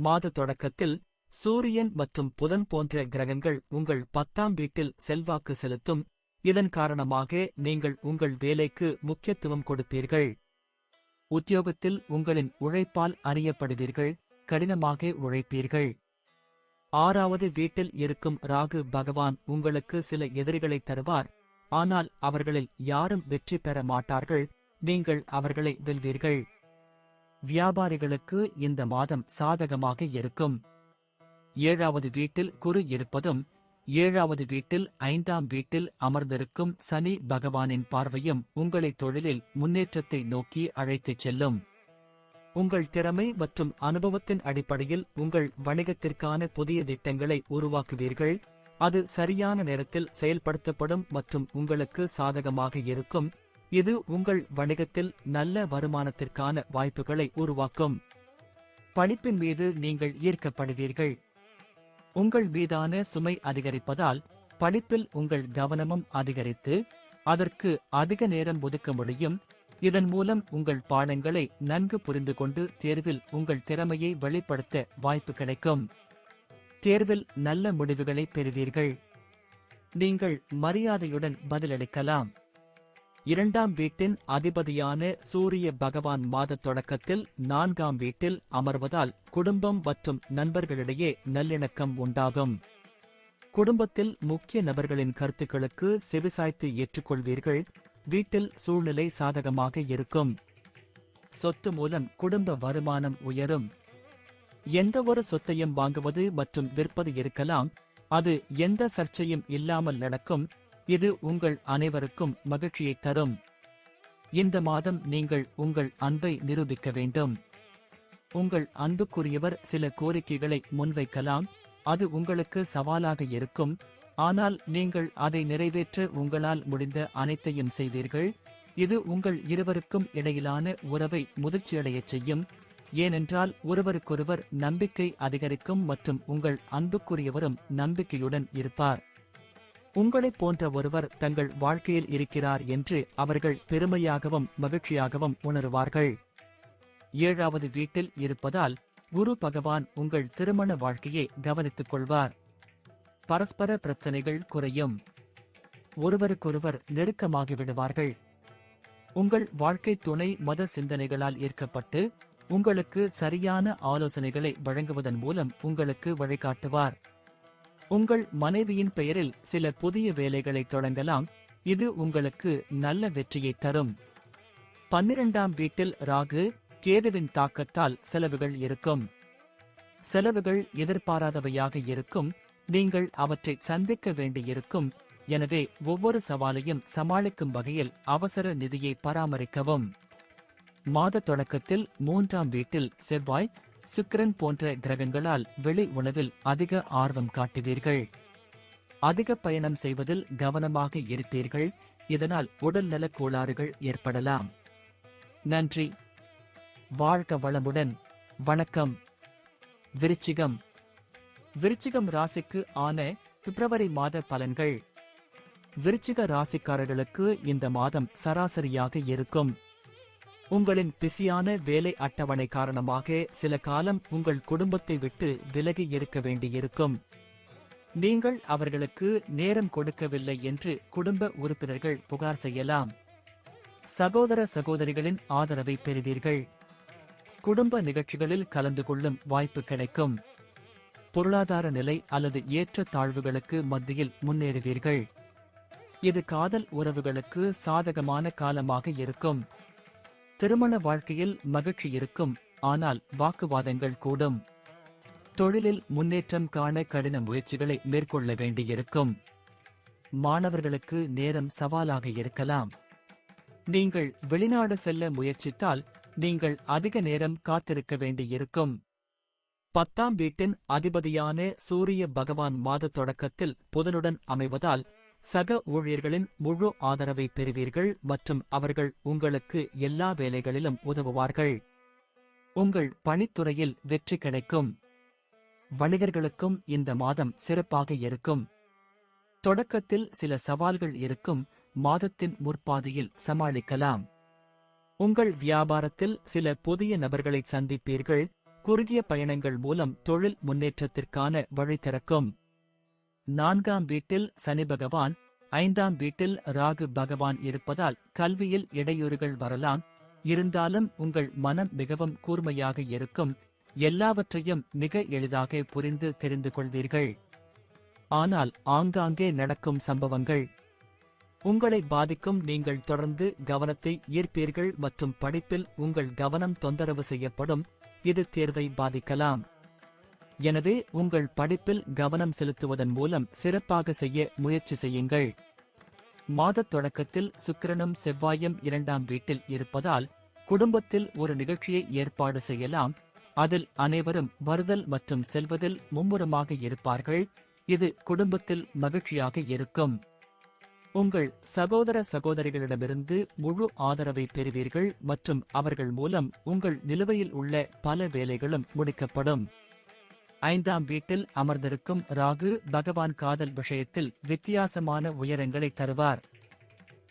மாத தொடக்கத்தில் சூரியன் மற்றும் புதன் போன்ற கிரகங்கள் உங்கள் 10ஆம் வீட்டில் செல்வாக்கு செலுத்தும், இதன் காரணமாக நீங்கள் உங்கள் வேலைக்கு முக்கியத்துவம் கொடுப்பீர்கள். உத்தியோகத்தில் உங்களின் உழைப்பால் அறியப்படுவீர்கள், கடினமாக உழைப்பீர்கள். 6வது வீட்டில் இருக்கும் ராகு பகவான் உங்களுக்கு சில எதிரிகளை தருவார், ஆனால் அவர்களில் யாரும் வெற்றி பெற மாட்டார்கள், நீங்கள் அவர்களை வெல்வீர்கள். வியாபாரிகளுக்கு இந்த மாதம் சாதகமாக இருக்கும். 7வது வீட்டில் குரு இருப்பதும் 7வது வீட்டில் 5ஆம் வீட்டில் அமர்ந்திருக்கும் சனி பகவானின் பார்வையும் உங்களை தொழிலில் முன்னேற்றத்தை நோக்கி அழைத்துச் செல்லும். உங்கள் திறமை மற்றும் அனுபவத்தின் அடிப்படையில் உங்கள் வணிகத்திற்கான புதிய திட்டங்களை உருவாக்குவீர்கள், அது சரியான நேரத்தில் செயல்படுத்தப்படும் மற்றும் உங்களுக்கு சாதகமாக இருக்கும். இது உங்கள் வணிகத்தில் நல்ல வருமானத்திற்கான வாய்ப்புகளை உருவாக்கும். படிப்பின் மீது நீங்கள் ஈர்க்கப்படுவீர்கள். உங்கள் மீதான சுமை அதிகரிப்பதால் படிப்பில் உங்கள் கவனமும் அதிகரித்து அதற்கு அதிக நேரம் ஒதுக்க முடியும். இதன் மூலம் உங்கள் பாடங்களை நன்கு புரிந்து கொண்டு தேர்வில் உங்கள் திறமையை வெளிப்படுத்த வாய்ப்பு கிடைக்கும். தேர்வில் நல்ல முடிவுகளை பெறுவீர்கள். நீங்கள் மரியாதையுடன் பதிலளிக்கலாம். 2ஆம் வீட்டின் அதிபதியான சூரிய பகவான் மாத தொடக்கத்தில் 4ஆம் வீட்டில் அமர்வதால் குடும்பம் மற்றும் நண்பர்களிடையே நல்லிணக்கம் உண்டாகும். குடும்பத்தில் முக்கிய நபர்களின் கருத்துக்களுக்கு செவிசாய்த்து ஏற்றுக்கொள்வீர்கள், வீட்டில் சூழ்நிலை சாதகமாக இருக்கும். சொத்து மூலம் குடும்ப வருமானம் உயரும். எந்தவொரு சொத்தையும் வாங்குவது மற்றும் விற்பது இருக்கலாம், அது எந்த சர்ச்சையும் இல்லாமல் நடக்கும், இது உங்கள் அனைவருக்கும் மகிழ்ச்சியை தரும். இந்த மாதம் நீங்கள் உங்கள் அன்பை நிரூபிக்க வேண்டும். உங்கள் அன்புக்குரியவர் சில கோரிக்கைகளை முன்வைக்கலாம், அது உங்களுக்கு சவாலாக இருக்கும், ஆனால் நீங்கள் அதை நிறைவேற்ற உங்களால் முடிந்த அனைத்தையும் செய்வீர்கள். இது உங்கள் இருவருக்கும் இடையிலான உறவை முதிர்ச்சியடையச் செய்யும், ஏனென்றால் ஒருவருக்கொருவர் நம்பிக்கை அதிகரிக்கும் மற்றும் உங்கள் அன்புக்குரியவரும் நம்பிக்கையுடன் இருப்பார். உங்களைப் போன்ற ஒருவர் தங்கள் வாழ்க்கையில் இருக்கிறார் என்று அவர்கள் பெருமையாகவும் மகிழ்ச்சியாகவும் உணருவார்கள். 7வது வீட்டில் இருப்பதால் குரு பகவான் உங்கள் திருமண வாழ்க்கையை கவனித்துக் கொள்வார். பரஸ்பர பிரச்சனைகள் குறையும். ஒருவருக்கொருவர் நெருக்கமாகிவிடுவார்கள். உங்கள் வாழ்க்கை துணை மத சிந்தனைகளால் ஈர்க்கப்பட்டு உங்களுக்கு சரியான ஆலோசனைகளை வழங்குவதன் மூலம் உங்களுக்கு வழிகாட்டுவார். உங்கள் மனைவியின் பெயரில் சில புதிய வேலைகளை தொடங்கலாம், இது உங்களுக்கு நல்ல வெற்றியை தரும். 12ஆம் வீட்டில் ராகு கேதுவின் தாக்கத்தால் செலவுகள் இருக்கும். செலவுகள் எதிர்பாராதவையாக இருக்கும், நீங்கள் அவற்றை சந்திக்க வேண்டியிருக்கும், எனவே ஒவ்வொரு சவாலையும் சமாளிக்கும் வகையில் அவசர நிதியை பராமரிக்கவும். மாத தொடக்கத்தில் 3ஆம் வீட்டில் செவ்வாய், சுக்கிரன் போன்ற கிரகங்களால் வெளி உணவில் அதிக ஆர்வம் காட்டுவீர்கள். அதிக பயணம் செய்வதில் கவனமாக இருப்பீர்கள், இதனால் உடல்நலக் கோளாறுகள் ஏற்படலாம். நன்றி. வாழ்க வளமுடன். வணக்கம். விருச்சிகம். விருச்சிகம் ராசிக்கு ஆன பிப்ரவரி மாத பலன்கள். விருச்சிக ராசிக்காரர்களுக்கு இந்த மாதம் சராசரியாக இருக்கும். உங்களின் பிஸியான வேலை அட்டவணை காரணமாக சில காலம் உங்கள் குடும்பத்தை விட்டு விலகி இருக்க வேண்டியிருக்கும். நீங்கள் அவர்களுக்கு நேரம் கொடுக்கவில்லை என்று குடும்ப உறுப்பினர்கள் புகார் செய்யலாம். சகோதர சகோதரிகளின் ஆதரவை பெறுவீர்கள். குடும்ப நிகழ்ச்சிகளில் கலந்து கொள்ளும் வாய்ப்பு கிடைக்கும். பொருளாதார நிலை அல்லது ஏற்ற தாழ்வுகளுக்கு மத்தியில் முன்னேறுவீர்கள். இது காதல் உறவுகளுக்கு சாதகமான காலமாக இருக்கும். திருமண வாழ்க்கையில் மகிழ்ச்சி இருக்கும், ஆனால் வாக்குவாதங்கள் கூடும். தொழிலில் முன்னேற்றம் காண கடின முயற்சிகளை மேற்கொள்ள வேண்டியிருக்கும். மாணவர்களுக்கு நேரம் சவாலாக இருக்கலாம். நீங்கள் வெளிநாடு செல்ல முயற்சித்தால் நீங்கள் அதிக நேரம் காத்திருக்க வேண்டியிருக்கும். 10ஆம் வீட்டின் அதிபதியான சூரிய பகவான் மாத தொடக்கத்தில் புதனுடன் அமைவதால் சக ஊழியர்களின் முழு ஆதரவை பெறுவீர்கள் மற்றும் அவர்கள் உங்களுக்கு எல்லா வேலைகளிலும் உதவுவார்கள். உங்கள் பணித்துறையில் வெற்றி கிடைக்கும். வணிகர்களுக்கும் இந்த மாதம் சிறப்பாக இருக்கும். தொடக்கத்தில் சில சவால்கள் இருக்கும், மாதத்தின் முற்பாதியில் சமாளிக்கலாம். உங்கள் வியாபாரத்தில் சில புதிய நபர்களை சந்திப்பீர்கள். குறுகிய பயணங்கள் மூலம் தொழில் முன்னேற்றத்திற்கான வழி திறக்கும். 4ஆம் வீட்டில் சனி பகவான், 5ஆம் வீட்டில் ராகு பகவான் இருப்பதால் கல்வியில் இடையூறுகள் வரலாம். இருந்தாலும் உங்கள் மனம் மிகவும் கூர்மையாக இருக்கும். எல்லாவற்றையும் மிக எளிதாக புரிந்து தெரிந்து கொள்வீர்கள். ஆனால் ஆங்காங்கே நடக்கும் சம்பவங்கள் உங்களை பாதிக்கும். நீங்கள் தொடர்ந்து கவனத்தை ஈர்ப்பீர்கள் மற்றும் படிப்பில் உங்கள் கவனம் தொந்தரவு செய்யப்படும். இது தேர்வை பாதிக்கலாம். எனவே உங்கள் படிப்பில் கவனம் செலுத்துவதன் மூலம் சிறப்பாக செய்ய முயற்சி செய்யுங்கள். மாதத் தொடக்கத்தில் சுக்கிரனும் செவ்வாயும் 2ஆம் வீட்டில் இருப்பதால் குடும்பத்தில் ஒரு நிகழ்ச்சியை ஏற்பாடு செய்யலாம். அதில் அனைவரும் வருதல் மற்றும் செல்வதில் மும்முரமாக இருப்பார்கள். இது குடும்பத்தில் மகிழ்ச்சியாக இருக்கும். உங்கள் சகோதர சகோதரிகளிடமிருந்து முழு ஆதரவை பெறுவீர்கள் மற்றும் அவர்கள் மூலம் உங்கள் நிலுவையில் உள்ள பல வேலைகளும் முடிக்கப்படும். 5ஆம் வீட்டில் அமர்ந்திருக்கும் ராகு பகவான் காதல் விஷயத்தில் வித்தியாசமான உயரங்களை தருவார்.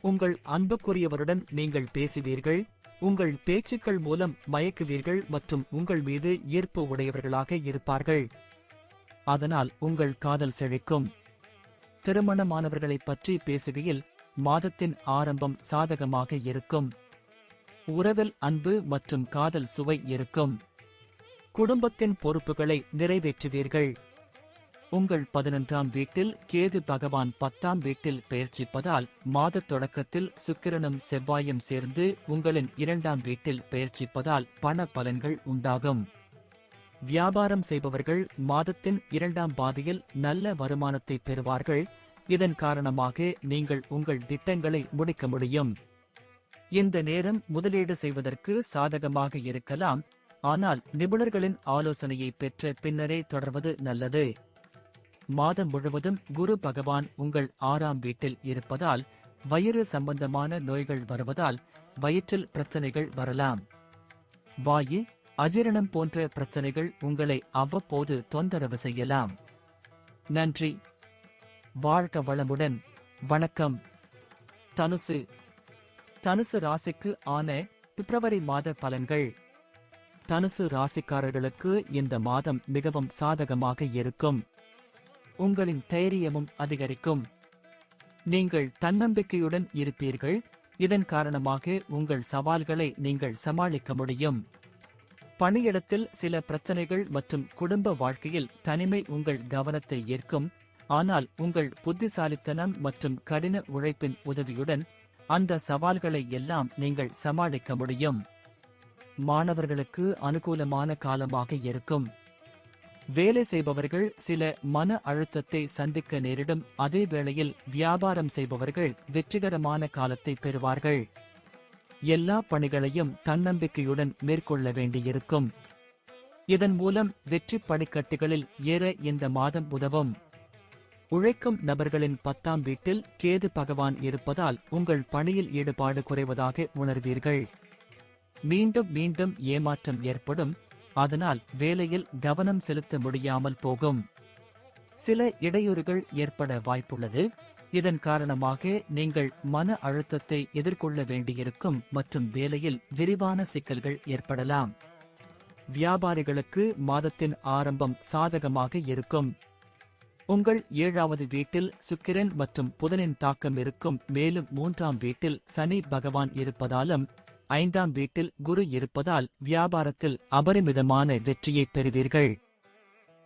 உங்கள் அன்புக்குரியவருடன் நீங்கள் பேசுவீர்கள். உங்கள் பேச்சுக்கள் மூலம் மயக்குவீர்கள் மற்றும் உங்கள் மீது ஈர்ப்பு உடையவர்களாக இருப்பார்கள். அதனால் உங்கள் காதல் செழிக்கும். திருமணமானவர்களைப் பற்றி பேசுகையில் மாதத்தின் ஆரம்பம் சாதகமாக இருக்கும். உறவில் அன்பு மற்றும் காதல் சுவை இருக்கும். குடும்பத்தின் பொறுப்புகளை நிறைவேற்றுவீர்கள். உங்கள் 11ஆம் வீட்டில் கேது பகவான் 10ஆம் வீட்டில் பெயர்ச்சிப்பதால் மாதத் தொடக்கத்தில் சுக்கிரனும் செவ்வாயும் சேர்ந்து உங்களின் 2ஆம் வீட்டில் பெயர்ச்சிப்பதால் பண பலன்கள் உண்டாகும். வியாபாரம் செய்பவர்கள் மாதத்தின் 2ஆம் பாதியில் நல்ல வருமானத்தை பெறுவார்கள். இதன் காரணமாக நீங்கள் உங்கள் திட்டங்களை முடிக்க முடியும். இந்த நேரம் முதலீடு செய்வதற்கு சாதகமாக இருக்கலாம், ஆனால் நிபுணர்களின் ஆலோசனையை பெற்ற பின்னரே தொடர்வது நல்லது. மாதம் முழுவதும் குரு பகவான் உங்கள் 6ஆம் வீட்டில் இருப்பதால் வயிறு சம்பந்தமான நோய்கள் வருவதால் வயிற்றில் பிரச்சனைகள் வரலாம். வாயு, அஜீரணம் போன்ற பிரச்சனைகள் உங்களை அவ்வப்போது தொந்தரவு செய்யலாம். நன்றி. வாழ்க வளமுடன். வணக்கம். தனுசு. தனுசு ராசிக்கு ஆன பிப்ரவரி மாத பலன்கள். தனுசு ராசிக்காரர்களுக்கு இந்த மாதம் மிகவும் சாதகமாக இருக்கும். உங்களின் தைரியமும் அதிகரிக்கும். நீங்கள் தன்னம்பிக்கையுடன் இருப்பீர்கள். இதன் காரணமாக உங்கள் சவால்களை நீங்கள் சமாளிக்க முடியும். பணியிடத்தில் சில பிரச்சனைகள் மற்றும் குடும்ப வாழ்க்கையில் தனிமை உங்கள் கவனத்தை ஈர்க்கும். ஆனால் உங்கள் புத்திசாலித்தனம் மற்றும் கடின உழைப்பின் உதவியுடன் அந்த சவால்களை எல்லாம் நீங்கள் சமாளிக்க முடியும். மாணவர்களுக்கு அனுகூலமான காலமாக இருக்கும். வேலை செய்பவர்கள் சில மன அழுத்தத்தை சந்திக்க நேரிடும். அதே வேளையில் வியாபாரம் செய்பவர்கள் வெற்றிகரமான காலத்தை பெறுவார்கள். எல்லா பணிகளையும் தன்னம்பிக்கையுடன் மேற்கொள்ள வேண்டியிருக்கும். இதன் மூலம் வெற்றி படிக்கட்டுகளில் ஏற இந்த மாதம் உதவும். உழைக்கும் நபர்களின் 10ஆம் வீட்டில் கேது பகவான் இருப்பதால் உங்கள் பணியில் ஈடுபாடு குறைவதாக உணர்வீர்கள். மீண்டும் மீண்டும் ஏமாற்றம் ஏற்படும். அதனால் வேலையில் கவனம் செலுத்த முடியாமல் போகும். சில இடையூறுகள் ஏற்பட வாய்ப்புள்ளது. இதன் காரணமாக நீங்கள் மன அழுத்தத்தை எதிர்கொள்ள வேண்டியிருக்கும் மற்றும் வேலையில் விரிவான சிக்கல்கள் ஏற்படலாம். வியாபாரிகளுக்கு மாதத்தின் ஆரம்பம் சாதகமாக இருக்கும். உங்கள் 7வது வீட்டில் சுக்கிரன் மற்றும் புதனின் தாக்கம் இருக்கும். மேலும் 3ஆம் வீட்டில் சனி பகவான் இருப்பதாலும் 5ஆம் வீட்டில் குரு இருப்பதால் வியாபாரத்தில் அபரிமிதமான வெற்றியை பெறுவீர்கள்.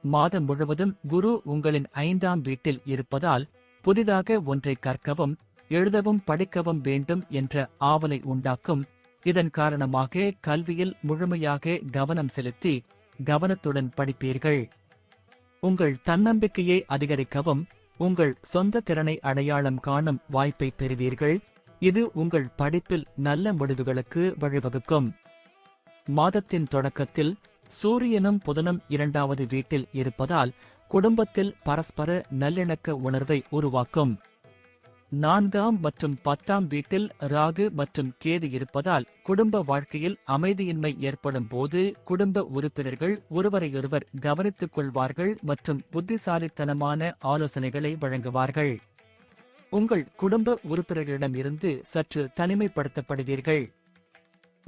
மாதம் முழுவதும் குரு உங்களின் 5ஆம் வீட்டில் இருப்பதால் புதிதாக ஒன்றை கற்கவும் எழுதவும் படிக்கவும் வேண்டும் என்ற ஆவலை உண்டாக்கும். இதன் காரணமாக கல்வியில் முழுமையாக கவனம் செலுத்தி கவனத்துடன் படிப்பீர்கள். உங்கள் தன்னம்பிக்கையை அதிகரிக்கவும் உங்கள் சொந்த திறனை அடையாளம் காணும் வாய்ப்பை பெறுவீர்கள். இது உங்கள் படிப்பில் நல்ல முடிவுகளுக்கு வழிவகுக்கும். மாதத்தின் தொடக்கத்தில் சூரியனும் புதனும் 2வது வீட்டில் இருப்பதால் குடும்பத்தில் பரஸ்பர நல்லிணக்க உணர்வை உருவாக்கும். 4ஆம் மற்றும் 10ஆம் வீட்டில் ராகு மற்றும் கேது இருப்பதால் குடும்ப வாழ்க்கையில் அமைதியின்மை ஏற்படும் போது குடும்ப உறுப்பினர்கள் ஒருவரையொருவர் கவனித்துக் கொள்வார்கள் மற்றும் புத்திசாலித்தனமான ஆலோசனைகளை வழங்குவார்கள். உங்கள் குடும்ப உறுப்பினர்களிடமிருந்து சற்று தனிமைப்படுத்தப்படுவீர்கள்.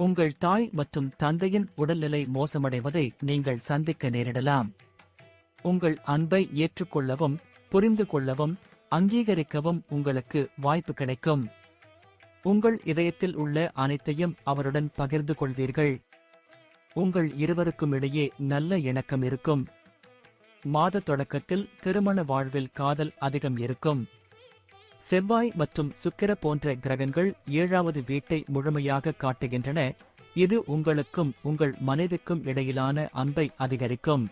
உங்கள் தாய் மற்றும் தந்தையின் உடல்நிலை மோசமடைவதை நீங்கள் சந்திக்க நேரிடலாம். உங்கள் அன்பை ஏற்றுக்கொள்ளவும் புரிந்து கொள்ளவும் அங்கீகரிக்கவும் உங்களுக்கு வாய்ப்பு கிடைக்கும். உங்கள் இதயத்தில் உள்ள அனைத்தையும் அவருடன் பகிர்ந்து கொள்வீர்கள். உங்கள் இருவருக்கும் இடையே நல்ல இணக்கம் இருக்கும். மாத தொடக்கத்தில் திருமண வாழ்வில் காதல் அதிகம் இருக்கும். செவ்வாய் மற்றும் சுக்கிர போன்ற கிரகங்கள் 7வது வீட்டை முழுமையாக காட்டுகின்றன. இது உங்களுக்கும் உங்கள் மனைவிக்கும் இடையிலான அன்பை அதிகரிக்கும்.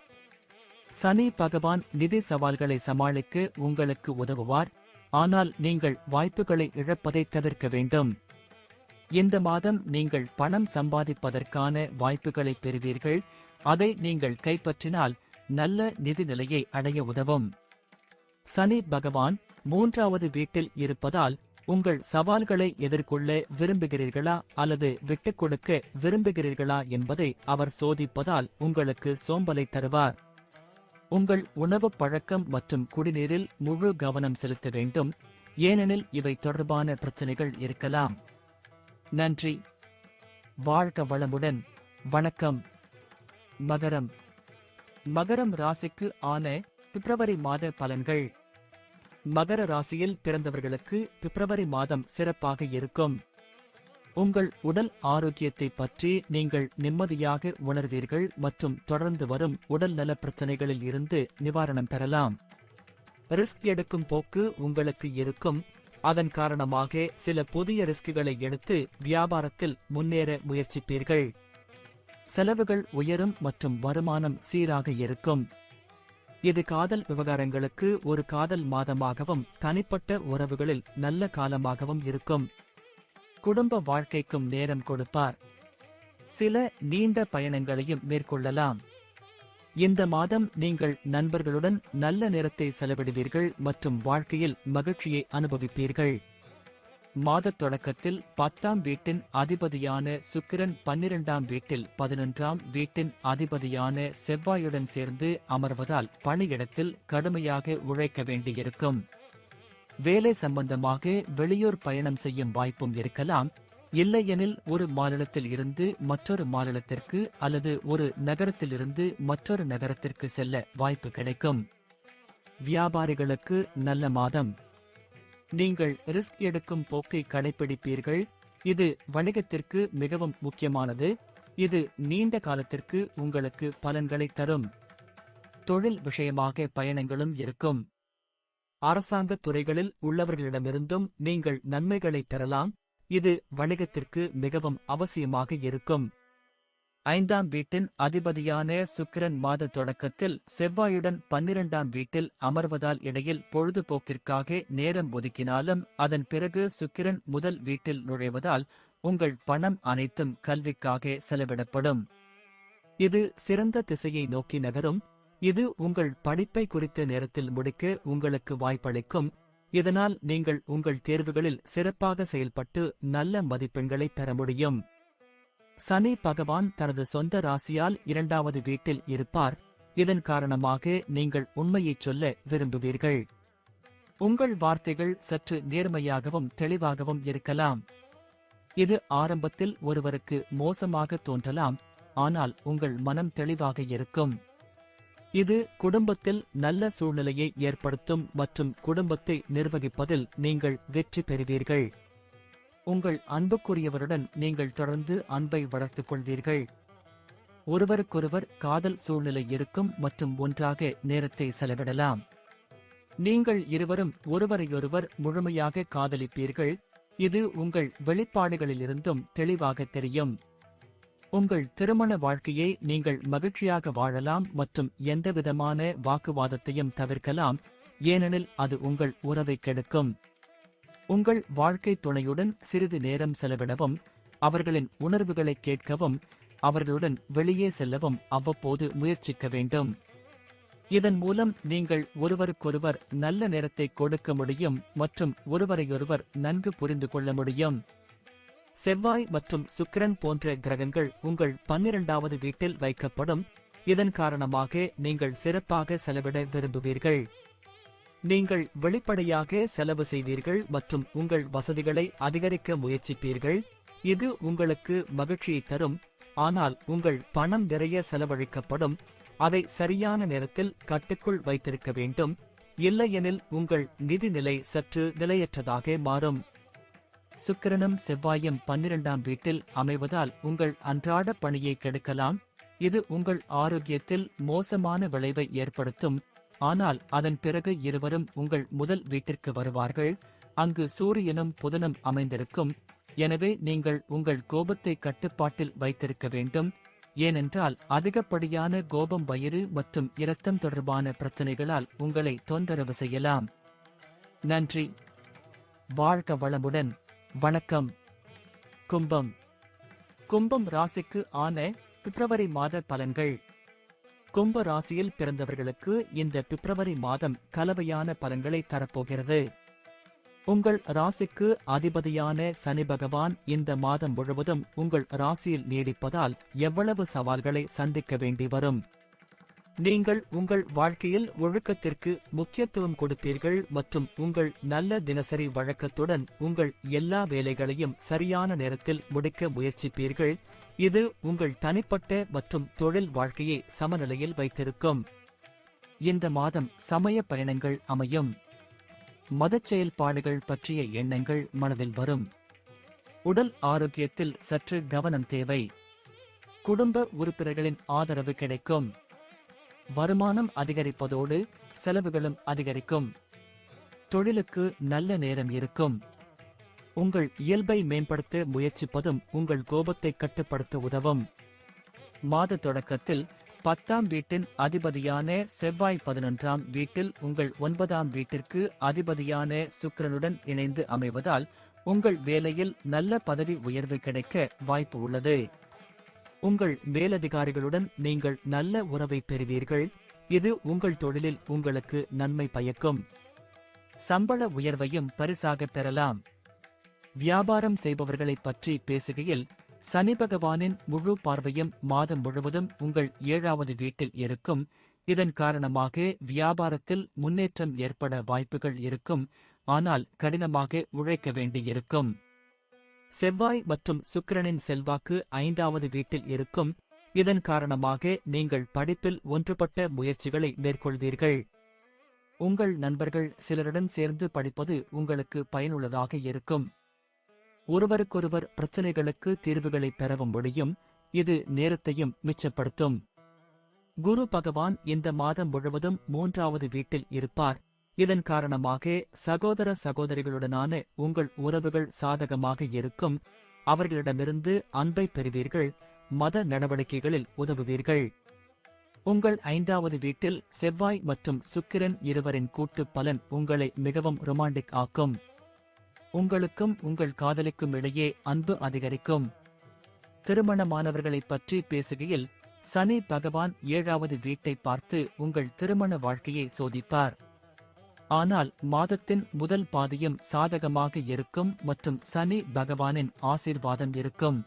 சனி பகவான் நிதி சவால்களை சமாளிக்க உங்களுக்கு உதவுவார். ஆனால் நீங்கள் வாய்ப்புகளை இழப்பதை தவிர்க்க வேண்டும். இந்த மாதம் நீங்கள் பணம் சம்பாதிப்பதற்கான வாய்ப்புகளை பெறுவீர்கள். அதை நீங்கள் கைப்பற்றினால் நல்ல நிதி நிலையை அடைய உதவும். சனி பகவான் 3வது வீட்டில் இருப்பதால் உங்கள் சவால்களை எதிர்கொள்ள விரும்புகிறீர்களா அல்லது விட்டுக் கொடுக்க விரும்புகிறீர்களா என்பதை அவர் சோதிப்பதால் உங்களுக்கு சோம்பலை தருவார். உங்கள் உணவு பழக்கம் மற்றும் குடிநீரில் முழு கவனம் செலுத்த வேண்டும், ஏனெனில் இவை தொடர்பான பிரச்சனைகள் இருக்கலாம். நன்றி. வாழ்க வளமுடன். வணக்கம். மகரம். மகரம் ராசிக்கு ஆன பிப்ரவரி மாத பலன்கள். மகர ராசியில் பிறந்தவர்களுக்கு பிப்ரவரி மாதம் சிறப்பாக இருக்கும். உங்கள் உடல் ஆரோக்கியத்தை பற்றி நீங்கள் நிம்மதியாக உணர்வீர்கள் மற்றும் தொடர்ந்து வரும் உடல் நல பிரச்சனைகளில் இருந்து நிவாரணம் பெறலாம். ரிஸ்க் எடுக்கும் போக்கு உங்களுக்கு இருக்கும். அதன் காரணமாக சில புதிய ரிஸ்குகளை எடுத்து வியாபாரத்தில் முன்னேற முயற்சிப்பீர்கள். செலவுகள் உயரும் மற்றும் வருமானம் சீராக இருக்கும். இது காதல் விவகாரங்களுக்கு ஒரு காதல் மாதமாகவும் தனிப்பட்ட உறவுகளில் நல்ல காலமாகவும் இருக்கும். குடும்ப வாழ்க்கைக்கும் நேரம் கொடுப்பார். சில நீண்ட பயணங்களையும் மேற்கொள்ளலாம். இந்த மாதம் நீங்கள் நண்பர்களுடன் நல்ல நேரத்தை செலவிடுவீர்கள் மற்றும் வாழ்க்கையில் மகிழ்ச்சியை அனுபவிப்பீர்கள். மாத தொடக்கத்தில் 10ஆம் வீட்டின் அதிபதியான சுக்கிரன் 12ஆம் வீட்டில் 11ஆம் வீட்டின் அதிபதியான செவ்வாயுடன் சேர்ந்து அமர்வதால் பணியிடத்தில் கடுமையாக உழைக்க வேண்டியிருக்கும். வேலை சம்பந்தமாக வெளியூர் பயணம் செய்யும் வாய்ப்பும் இருக்கலாம். இல்லையெனில் ஒரு மாநிலத்தில் இருந்து மற்றொரு மாநிலத்திற்கு அல்லது ஒரு நகரத்திலிருந்து மற்றொரு நகரத்திற்கு செல்ல வாய்ப்பு கிடைக்கும். வியாபாரிகளுக்கு நல்ல மாதம். நீங்கள் ரிஸ்க் எடுக்கும் போக்கை கடைபிடிப்பீர்கள். இது வணிகத்திற்கு மிகவும் முக்கியமானது. இது நீண்ட காலத்திற்கு உங்களுக்கு பலன்களை தரும். தொழில் விஷயமாக பயணங்களும் இருக்கும். அரசாங்க துறைகளில் உள்ளவர்களிடமிருந்தும் நீங்கள் நன்மைகளை பெறலாம். இது வணிகத்திற்கு மிகவும் அவசியமாக இருக்கும். 5ஆம் வீட்டின் அதிபதியான சுக்கிரன் மாத தொடக்கத்தில் செவ்வாயுடன் 12ஆம் வீட்டில் அமர்வதால் இடையில் பொழுதுபோக்கிற்காக நேரம் ஒதுக்கினாலும் அதன் பிறகு சுக்கிரன் முதல் வீட்டில் நுழைவதால் உங்கள் பணம் அனைத்தும் கல்விக்காக செலவிடப்படும். இது சிறந்த திசையை நோக்கி நகரும். இது உங்கள் படிப்பை குறித்த நேரத்தில் முடிக்க உங்களுக்கு வாய்ப்பளிக்கும். இதனால் நீங்கள் உங்கள் தேர்வுகளில் சிறப்பாக செயல்பட்டு நல்ல மதிப்பெண்களை பெற முடியும். சனி பகவான் தனது சொந்த ராசியால் 2வது வீட்டில் இருப்பார். இதன் காரணமாக நீங்கள் உண்மையைச் சொல்ல விரும்புவீர்கள். உங்கள் வார்த்தைகள் சற்று நேர்மையாகவும் தெளிவாகவும் இருக்கலாம். இது ஆரம்பத்தில் ஒருவருக்கு மோசமாக தோன்றலாம், ஆனால் உங்கள் மனம் தெளிவாக இருக்கும். இது குடும்பத்தில் நல்ல சூழ்நிலையை ஏற்படுத்தும் மற்றும் குடும்பத்தை நிர்வகிப்பதில் நீங்கள் வெற்றி பெறுவீர்கள். உங்கள் அன்புக்குரியவருடன் நீங்கள் தொடர்ந்து அன்பை வளர்த்துக் கொள்வீர்கள். ஒருவருக்கொருவர் காதல் சூழ்நிலை இருக்கும் மற்றும் ஒன்றாக நேரத்தை செலவிடலாம். நீங்கள் இருவரும் ஒருவரையொருவர் முழுமையாக காதலிப்பீர்கள். இது உங்கள் வெளிப்பாடுகளிலிருந்தும் தெளிவாக தெரியும். உங்கள் திருமண வாழ்க்கையை நீங்கள் மகிழ்ச்சியாக வாழலாம் மற்றும் எந்தவிதமான வாக்குவாதத்தையும் தவிர்க்கலாம், ஏனெனில் அது உங்கள் உறவை கெடுக்கும். உங்கள் வாழ்க்கை துணையுடன் சிறிது நேரம் செலவிடவும், அவர்களின் உணர்வுகளை கேட்கவும், அவர்களுடன் வெளியே செல்லவும் அவ்வப்போது முயற்சிக்க வேண்டும். இதன் மூலம் நீங்கள் ஒருவருக்கொருவர் நல்ல நேரத்தை கொடுக்க முடியும் மற்றும் ஒருவரையொருவர் நன்கு புரிந்து கொள்ள முடியும். செவ்வாய் மற்றும் சுக்கிரன் போன்ற கிரகங்கள் உங்கள் 12வது வீட்டில் வைக்கப்படும். இதன் காரணமாக நீங்கள் சிறப்பாக செலவிட விரும்புவீர்கள். நீங்கள் வெளிப்படையாக செலவு செய்வீர்கள் மற்றும் உங்கள் வசதிகளை அதிகரிக்க முயற்சிப்பீர்கள். இது உங்களுக்கு மகிழ்ச்சியை தரும், ஆனால் உங்கள் பணம் நிறைய செலவழிக்கப்படும். அதை சரியான நேரத்தில் கட்டுக்குள் வைத்திருக்க வேண்டும், இல்லையெனில் உங்கள் நிதி நிலை சற்று நிலையற்றதாக மாறும். சுக்கிரனும் செவ்வாயும் 12ஆம் வீட்டில் அமைவதால் உங்கள் அன்றாட பணியை கெடுக்கலாம். இது உங்கள் ஆரோக்கியத்தில் மோசமான விளைவை ஏற்படுத்தும். ஆனால் அதன் பிறகு இருவரும் உங்கள் முதல் வீட்டிற்கு வருவார்கள், அங்கு சூரியனும் புதனும் அமைந்திருக்கும். எனவே நீங்கள் உங்கள் கோபத்தை கட்டுப்பாட்டில் வைத்திருக்க வேண்டும், ஏனென்றால் அதிகப்படியான கோபம் வயிறு மற்றும் இரத்தம் தொடர்பான பிரச்சனைகளால் உங்களை தொந்தரவு செய்யலாம். நன்றி. வாழ்க வளமுடன். வணக்கம். கும்பம். கும்பம் ராசிக்கு ஆன பிப்ரவரி மாத பலன்கள். கும்ப ராசியில் பிறந்தவர்களுக்கு இந்த பிப்ரவரி மாதம் கலவையான பலன்களை தரப்போகிறது. உங்கள் ராசிக்கு அதிபதியான சனி பகவான் இந்த மாதம் முழுவதும் உங்கள் ராசியில் நீடிப்பதால் எவ்வளவு சவால்களை சந்திக்க வேண்டி வரும். நீங்கள் உங்கள் வாழ்க்கையில் ஒழுக்கத்திற்கு முக்கியத்துவம் கொடுப்பீர்கள் மற்றும் உங்கள் நல்ல தினசரி வழக்கத்துடன் உங்கள் எல்லா வேலைகளையும் சரியான நேரத்தில் முடிக்க முயற்சிப்பீர்கள். இது உங்கள் தனிப்பட்ட மற்றும் தொழில் வாழ்க்கையை சமநிலையில் வைத்திருக்கும். இந்த மாதம் சமய பயணங்கள் அமையும். மதச் செயல்பாடுகள் பற்றிய எண்ணங்கள் மனதில் வரும். உடல் ஆரோக்கியத்தில் சற்று கவனம் தேவை. குடும்ப உறுப்பினர்களின் ஆதரவு கிடைக்கும். வருமானம் அதிகரிப்பதோடு செலவுகளும் அதிகரிக்கும். தொழிலுக்கு நல்ல நேரம் இருக்கும். உங்கள் இயல்பை மேம்படுத்த முயற்சிப்பதும் உங்கள் கோபத்தை கட்டுப்படுத்த உதவும். மாத தொடக்கத்தில் 10ஆம் வீட்டின் அதிபதியான செவ்வாய் 11ஆம் வீட்டில் உங்கள் 9ஆம் வீட்டிற்கு அதிபதியான சுக்கிரனுடன் இணைந்து அமைவதால் உங்கள் வேலையில் நல்ல பதவி உயர்வு கிடைக்க வாய்ப்பு உள்ளது. உங்கள் மேலதிகாரிகளுடன் நீங்கள் நல்ல உறவை பெறுவீர்கள். இது உங்கள் தொழிலில் உங்களுக்கு நன்மை பயக்கும். சம்பள உயர்வையும் பரிசாக பெறலாம். வியாபாரம் செய்பவர்களைப் பற்றி பேசுகையில் சனி பகவானின் முழு பார்வையும் மாதம் முழுவதும் உங்கள் 7வது வீட்டில் இருக்கும். இதன் காரணமாக வியாபாரத்தில் முன்னேற்றம் ஏற்பட வாய்ப்புகள் இருக்கும், ஆனால் கடினமாக உழைக்க வேண்டியிருக்கும். செவ்வாய் மற்றும் சுக்கிரனின் செல்வாக்கு 5வது வீட்டில் இருக்கும். இதன் காரணமாக நீங்கள் படிப்பில் ஒன்றுபட்ட முயற்சிகளை மேற்கொள்வீர்கள். உங்கள் நண்பர்கள் சிலருடன் சேர்ந்து படிப்பது உங்களுக்கு பயனுள்ளதாக இருக்கும். ஒருவருக்கொருவர் பிரச்சனைகளுக்கு தீர்வுகளை பெறவும் முடியும். இது நேரத்தையும் மிச்சப்படுத்தும். குரு பகவான் இந்த மாதம் முழுவதும் 3வது வீட்டில் இருப்பார். இதன் காரணமாக சகோதர சகோதரிகளுடனான உங்கள் உறவுகள் சாதகமாக இருக்கும். அவர்களிடமிருந்து அன்பை பெறுவீர்கள். மத நடவடிக்கைகளில் உதவுவீர்கள். உங்கள் 5வது வீட்டில் செவ்வாய் மற்றும் சுக்கிரன் இருவரின் கூட்டு பலன் உங்களை மிகவும் ரொமான்டிக் ஆக்கும். உங்களுக்கும் உங்கள் காதலிக்கும் இடையே அன்பு அதிகரிக்கும். திருமணமானவர்களைப் பற்றி பேசுகையில் சனி பகவான் 7வது வீட்டை பார்த்து உங்கள் திருமண வாழ்க்கையை சோதிப்பார். ஆனால் மாதத்தின் முதல் பாதியும் சாதகமாக இருக்கும் மற்றும் சனி பகவானின் ஆசீர்வாதம் இருக்கும்.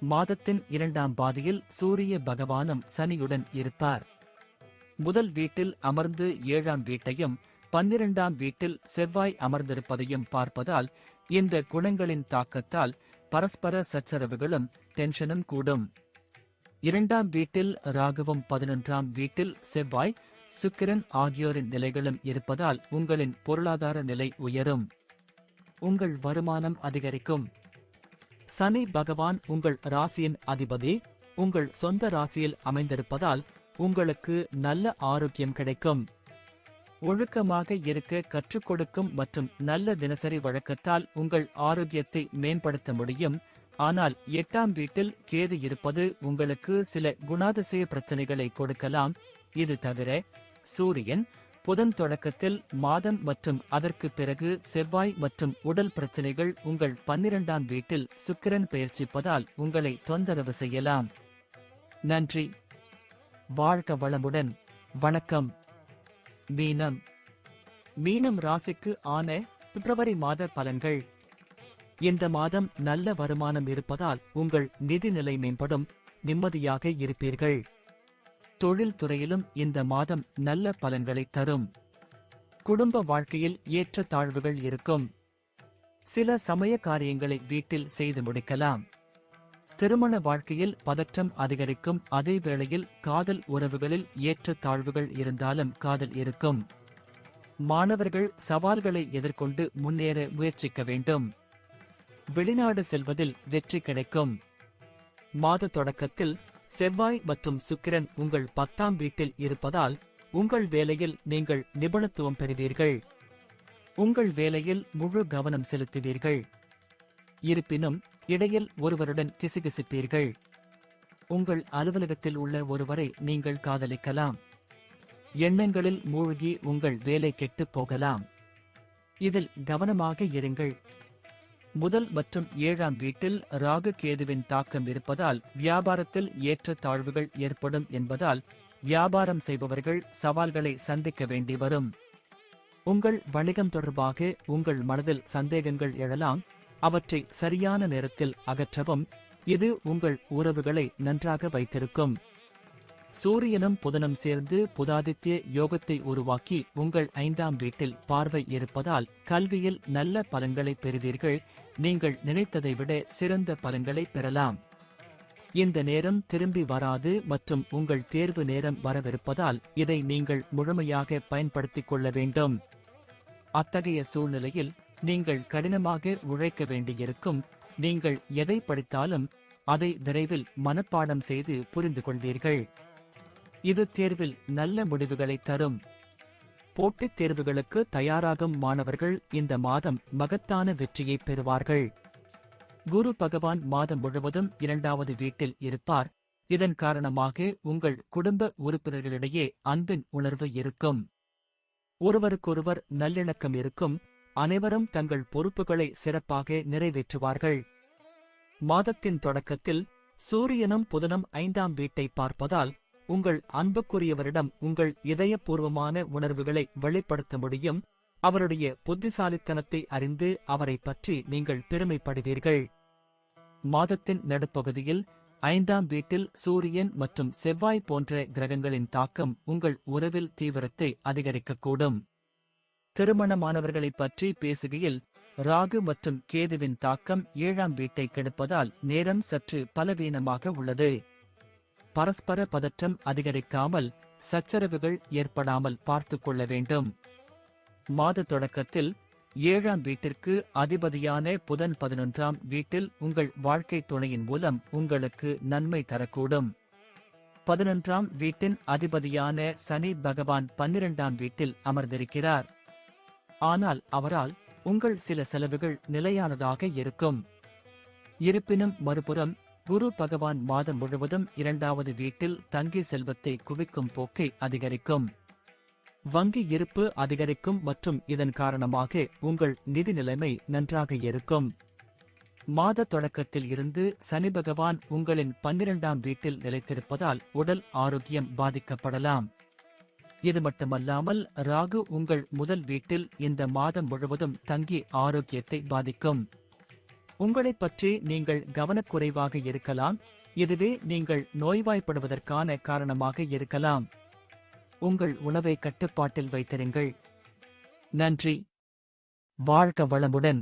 மாதத்தின் 2ஆம் பாதியில் சூரிய பகவானும் சனியுடன் இருப்பார். முதல் வீட்டில் அமர்ந்து 7ஆம் வீட்டையும் 12ஆம் வீட்டில் செவ்வாய் அமர்ந்திருப்பதையும் பார்ப்பதால் இந்த குணங்களின் தாக்கத்தால் பரஸ்பர சச்சரவுகளும் டென்ஷனும் கூடும். 2ஆம் வீட்டில் ராகுவும் 11ஆம் வீட்டில் செவ்வாய் சுக்கிரன் ஆகியோரின் நிலைகளும் இருப்பதால் உங்களின் பொருளாதார நிலை உயரும். உங்கள் வருமானம் அதிகரிக்கும். சனி பகவான் உங்கள் ராசியின் அதிபதி உங்கள் சொந்த ராசியில் அமைந்திருப்பதால் உங்களுக்கு நல்ல ஆரோக்கியம் கிடைக்கும். ஒழுக்கமாக இருக்க கற்றுக் கொடுக்கும் மற்றும் நல்ல தினசரி வழக்கத்தால் உங்கள் ஆரோக்கியத்தை மேம்படுத்த முடியும். ஆனால் 8ஆம் வீட்டில் கேது இருப்பது உங்களுக்கு சில குணாதிசய பிரச்சனைகளை கொடுக்கலாம். இது தவிர சூரியன் புதன் தொடக்கத்தில் மாதம் மற்றும் அதற்கு பிறகு செவ்வாய் மற்றும் உடல் பிரச்சனைகள் உங்கள் 12ஆம் வீட்டில் சுக்கிரன் பெயர்ச்சிப்பதால் உங்களை தொந்தரவு செய்யலாம். நன்றி. வாழ்க வளமுடன். வணக்கம். மீனம். மீனம் ராசிக்கு ஆன பிப்ரவரி மாத பலன்கள். இந்த மாதம் நல்ல வருமானம் இருப்பதால் உங்கள் நிதிநிலை மேம்படும், நிம்மதியாக இருப்பீர்கள். தொழில் துறையிலும் இந்த மாதம் நல்ல பலன்களை தரும். குடும்ப வாழ்க்கையில் ஏற்ற தாழ்வுகள் இருக்கும். சில சமய காரியங்களை வீட்டில் செய்து முடிக்கலாம். திருமண வாழ்க்கையில் பதற்றம் அதிகரிக்கும். அதே வேளையில் காதல் உறவுகளில் ஏற்ற தாழ்வுகள் இருந்தாலும் காதல் இருக்கும். மாணவர்கள் சவால்களை எதிர்கொண்டு முன்னேற முயற்சிக்க வேண்டும். வெளிநாடு செல்வதில் வெற்றி கிடைக்கும். மாத தொடக்கத்தில் செவ்வாய் மற்றும் சுக்கிரன் உங்கள் 10ஆம் வீட்டில் இருப்பதால் உங்கள் வேலையில் நீங்கள் நிபுணத்துவம் பெறுவீர்கள். உங்கள் வேலையில் முழு கவனம் செலுத்துவீர்கள். இருப்பினும் இடையில் ஒருவருடன் கிசுகிசுப்பீர்கள். உங்கள் அலுவலகத்தில் உள்ள ஒருவரை நீங்கள் காதலிக்கலாம். எண்ணங்களில் மூழ்கி உங்கள் வேலை கெட்டுப் போகலாம். இதில் கவனமாக இருங்கள். முதல் மற்றும் 7ஆம் வீட்டில் ராகு கேதுவின் தாக்கம் இருப்பதால் வியாபாரத்தில் ஏற்ற தாழ்வுகள் ஏற்படும் என்பதால் வியாபாரம் செய்பவர்கள் சவால்களை சந்திக்க வேண்டி வரும். உங்கள் வணிகம் தொடர்பாக உங்கள் மனதில் சந்தேகங்கள் எழலாம். அவற்றை சரியான நேரத்தில் அகற்றவும். இது உங்கள் உறவுகளை நன்றாக வைத்திருக்கும். சூரியனும் புதனும் சேர்ந்து புதாதித்ய யோகத்தை உருவாக்கி உங்கள் 5ஆம் வீட்டில் பார்வை இருப்பதால் கல்வியில் நல்ல பலன்களை பெறுவீர்கள். நீங்கள் நினைத்ததை விட சிறந்த பலன்களை பெறலாம். இந்த நேரம் திரும்பி வராது மற்றும் உங்கள் தேர்வு நேரம் வரவிருப்பதால் இதை நீங்கள் முழுமையாக பயன்படுத்திக் கொள்ள வேண்டும். அத்தகைய சூழ்நிலையில் நீங்கள் கடினமாக உழைக்க வேண்டியிருக்கும். நீங்கள் எதை படித்தாலும் அதை விரைவில் மனப்பாடம் செய்து புரிந்து கொள்வீர்கள். இது தேர்வில் நல்ல முடிவுகளை தரும். போட்டித் தேர்வுகளுக்கு தயாராகும் மாணவர்கள் இந்த மாதம் மகத்தான வெற்றியை பெறுவார்கள். குரு பகவான் மாதம் முழுவதும் 2வது வீட்டில் இருப்பார். இதன் காரணமாக உங்கள் குடும்ப உறுப்பினர்களிடையே அன்பின் உணர்வு இருக்கும். ஒருவருக்கொருவர் நல்லிணக்கம் இருக்கும். அனைவரும் தங்கள் பொறுப்புகளை சிறப்பாக நிறைவேற்றுவார்கள். மாதத்தின் தொடக்கத்தில் சூரியனும் புதனும் 5ஆம் வீட்டை பார்ப்பதால் உங்கள் அன்புக்குரியவரிடம் உங்கள் இதயபூர்வமான உணர்வுகளை வெளிப்படுத்த முடியும். அவருடைய புத்திசாலித்தனத்தை அறிந்து அவரை பற்றி நீங்கள் பெருமைப்படுவீர்கள். மாதத்தின் நடுப்பகுதியில் 5ஆம் வீட்டில் சூரியன் மற்றும் செவ்வாய் போன்ற கிரகங்களின் தாக்கம் உங்கள் உறவில் தீவிரத்தை அதிகரிக்கக்கூடும். திருமணமானவர்களைப் பற்றி பேசுகையில் ராகு மற்றும் கேதுவின் தாக்கம் 7ஆம் வீட்டை கெடுப்பதால் நேரம் சற்று பலவீனமாக உள்ளது. பரஸ்பர பதற்றம் அதிகரிக்காமல் சச்சரவுகள் ஏற்படாமல் பார்த்துக் கொள்ள வேண்டும். மாத தொடக்கத்தில் 7ஆம் வீட்டிற்கு அதிபதியான புதன் 11ஆம் வீட்டில் உங்கள் வாழ்க்கை துணையின் மூலம் உங்களுக்கு நன்மை தரக்கூடும். 11ஆம் வீட்டின் அதிபதியான சனி பகவான் 12ஆம் வீட்டில் அமர்ந்திருக்கிறார். ஆனால் அவரால் உங்கள் சில செலவுகள் நிலையானதாக இருக்கும். இருப்பினும் மறுபுறம் குரு பகவான் மாதம் முழுவதும் 2வது வீட்டில் தங்கி செல்வத்தை குவிக்கும் போக்கை அதிகரிக்கும். வங்கி இருப்பு அதிகரிக்கும் மற்றும் இதன் காரணமாக உங்கள் நிதி நிலைமை நன்றாக இருக்கும். மாத தொடக்கத்தில் இருந்து சனி பகவான் உங்களின் 12ஆம் வீட்டில் நிலைத்திருப்பதால் உடல் ஆரோக்கியம் பாதிக்கப்படலாம். இது மட்டுமல்லாமல் ராகு உங்கள் முதல் வீட்டில் இந்த மாதம் முழுவதும் தங்கி ஆரோக்கியத்தை பாதிக்கும். உங்களைப் பற்றி நீங்கள் கவனக்குறைவாக இருக்கலாம். இதுவே நீங்கள் நோய்வாய்ப்படுவதற்கான காரணமாக இருக்கலாம். உங்கள் உணவை கட்டுப்பாட்டில் வைத்திருங்கள். நன்றி. வாழ்க வளமுடன்.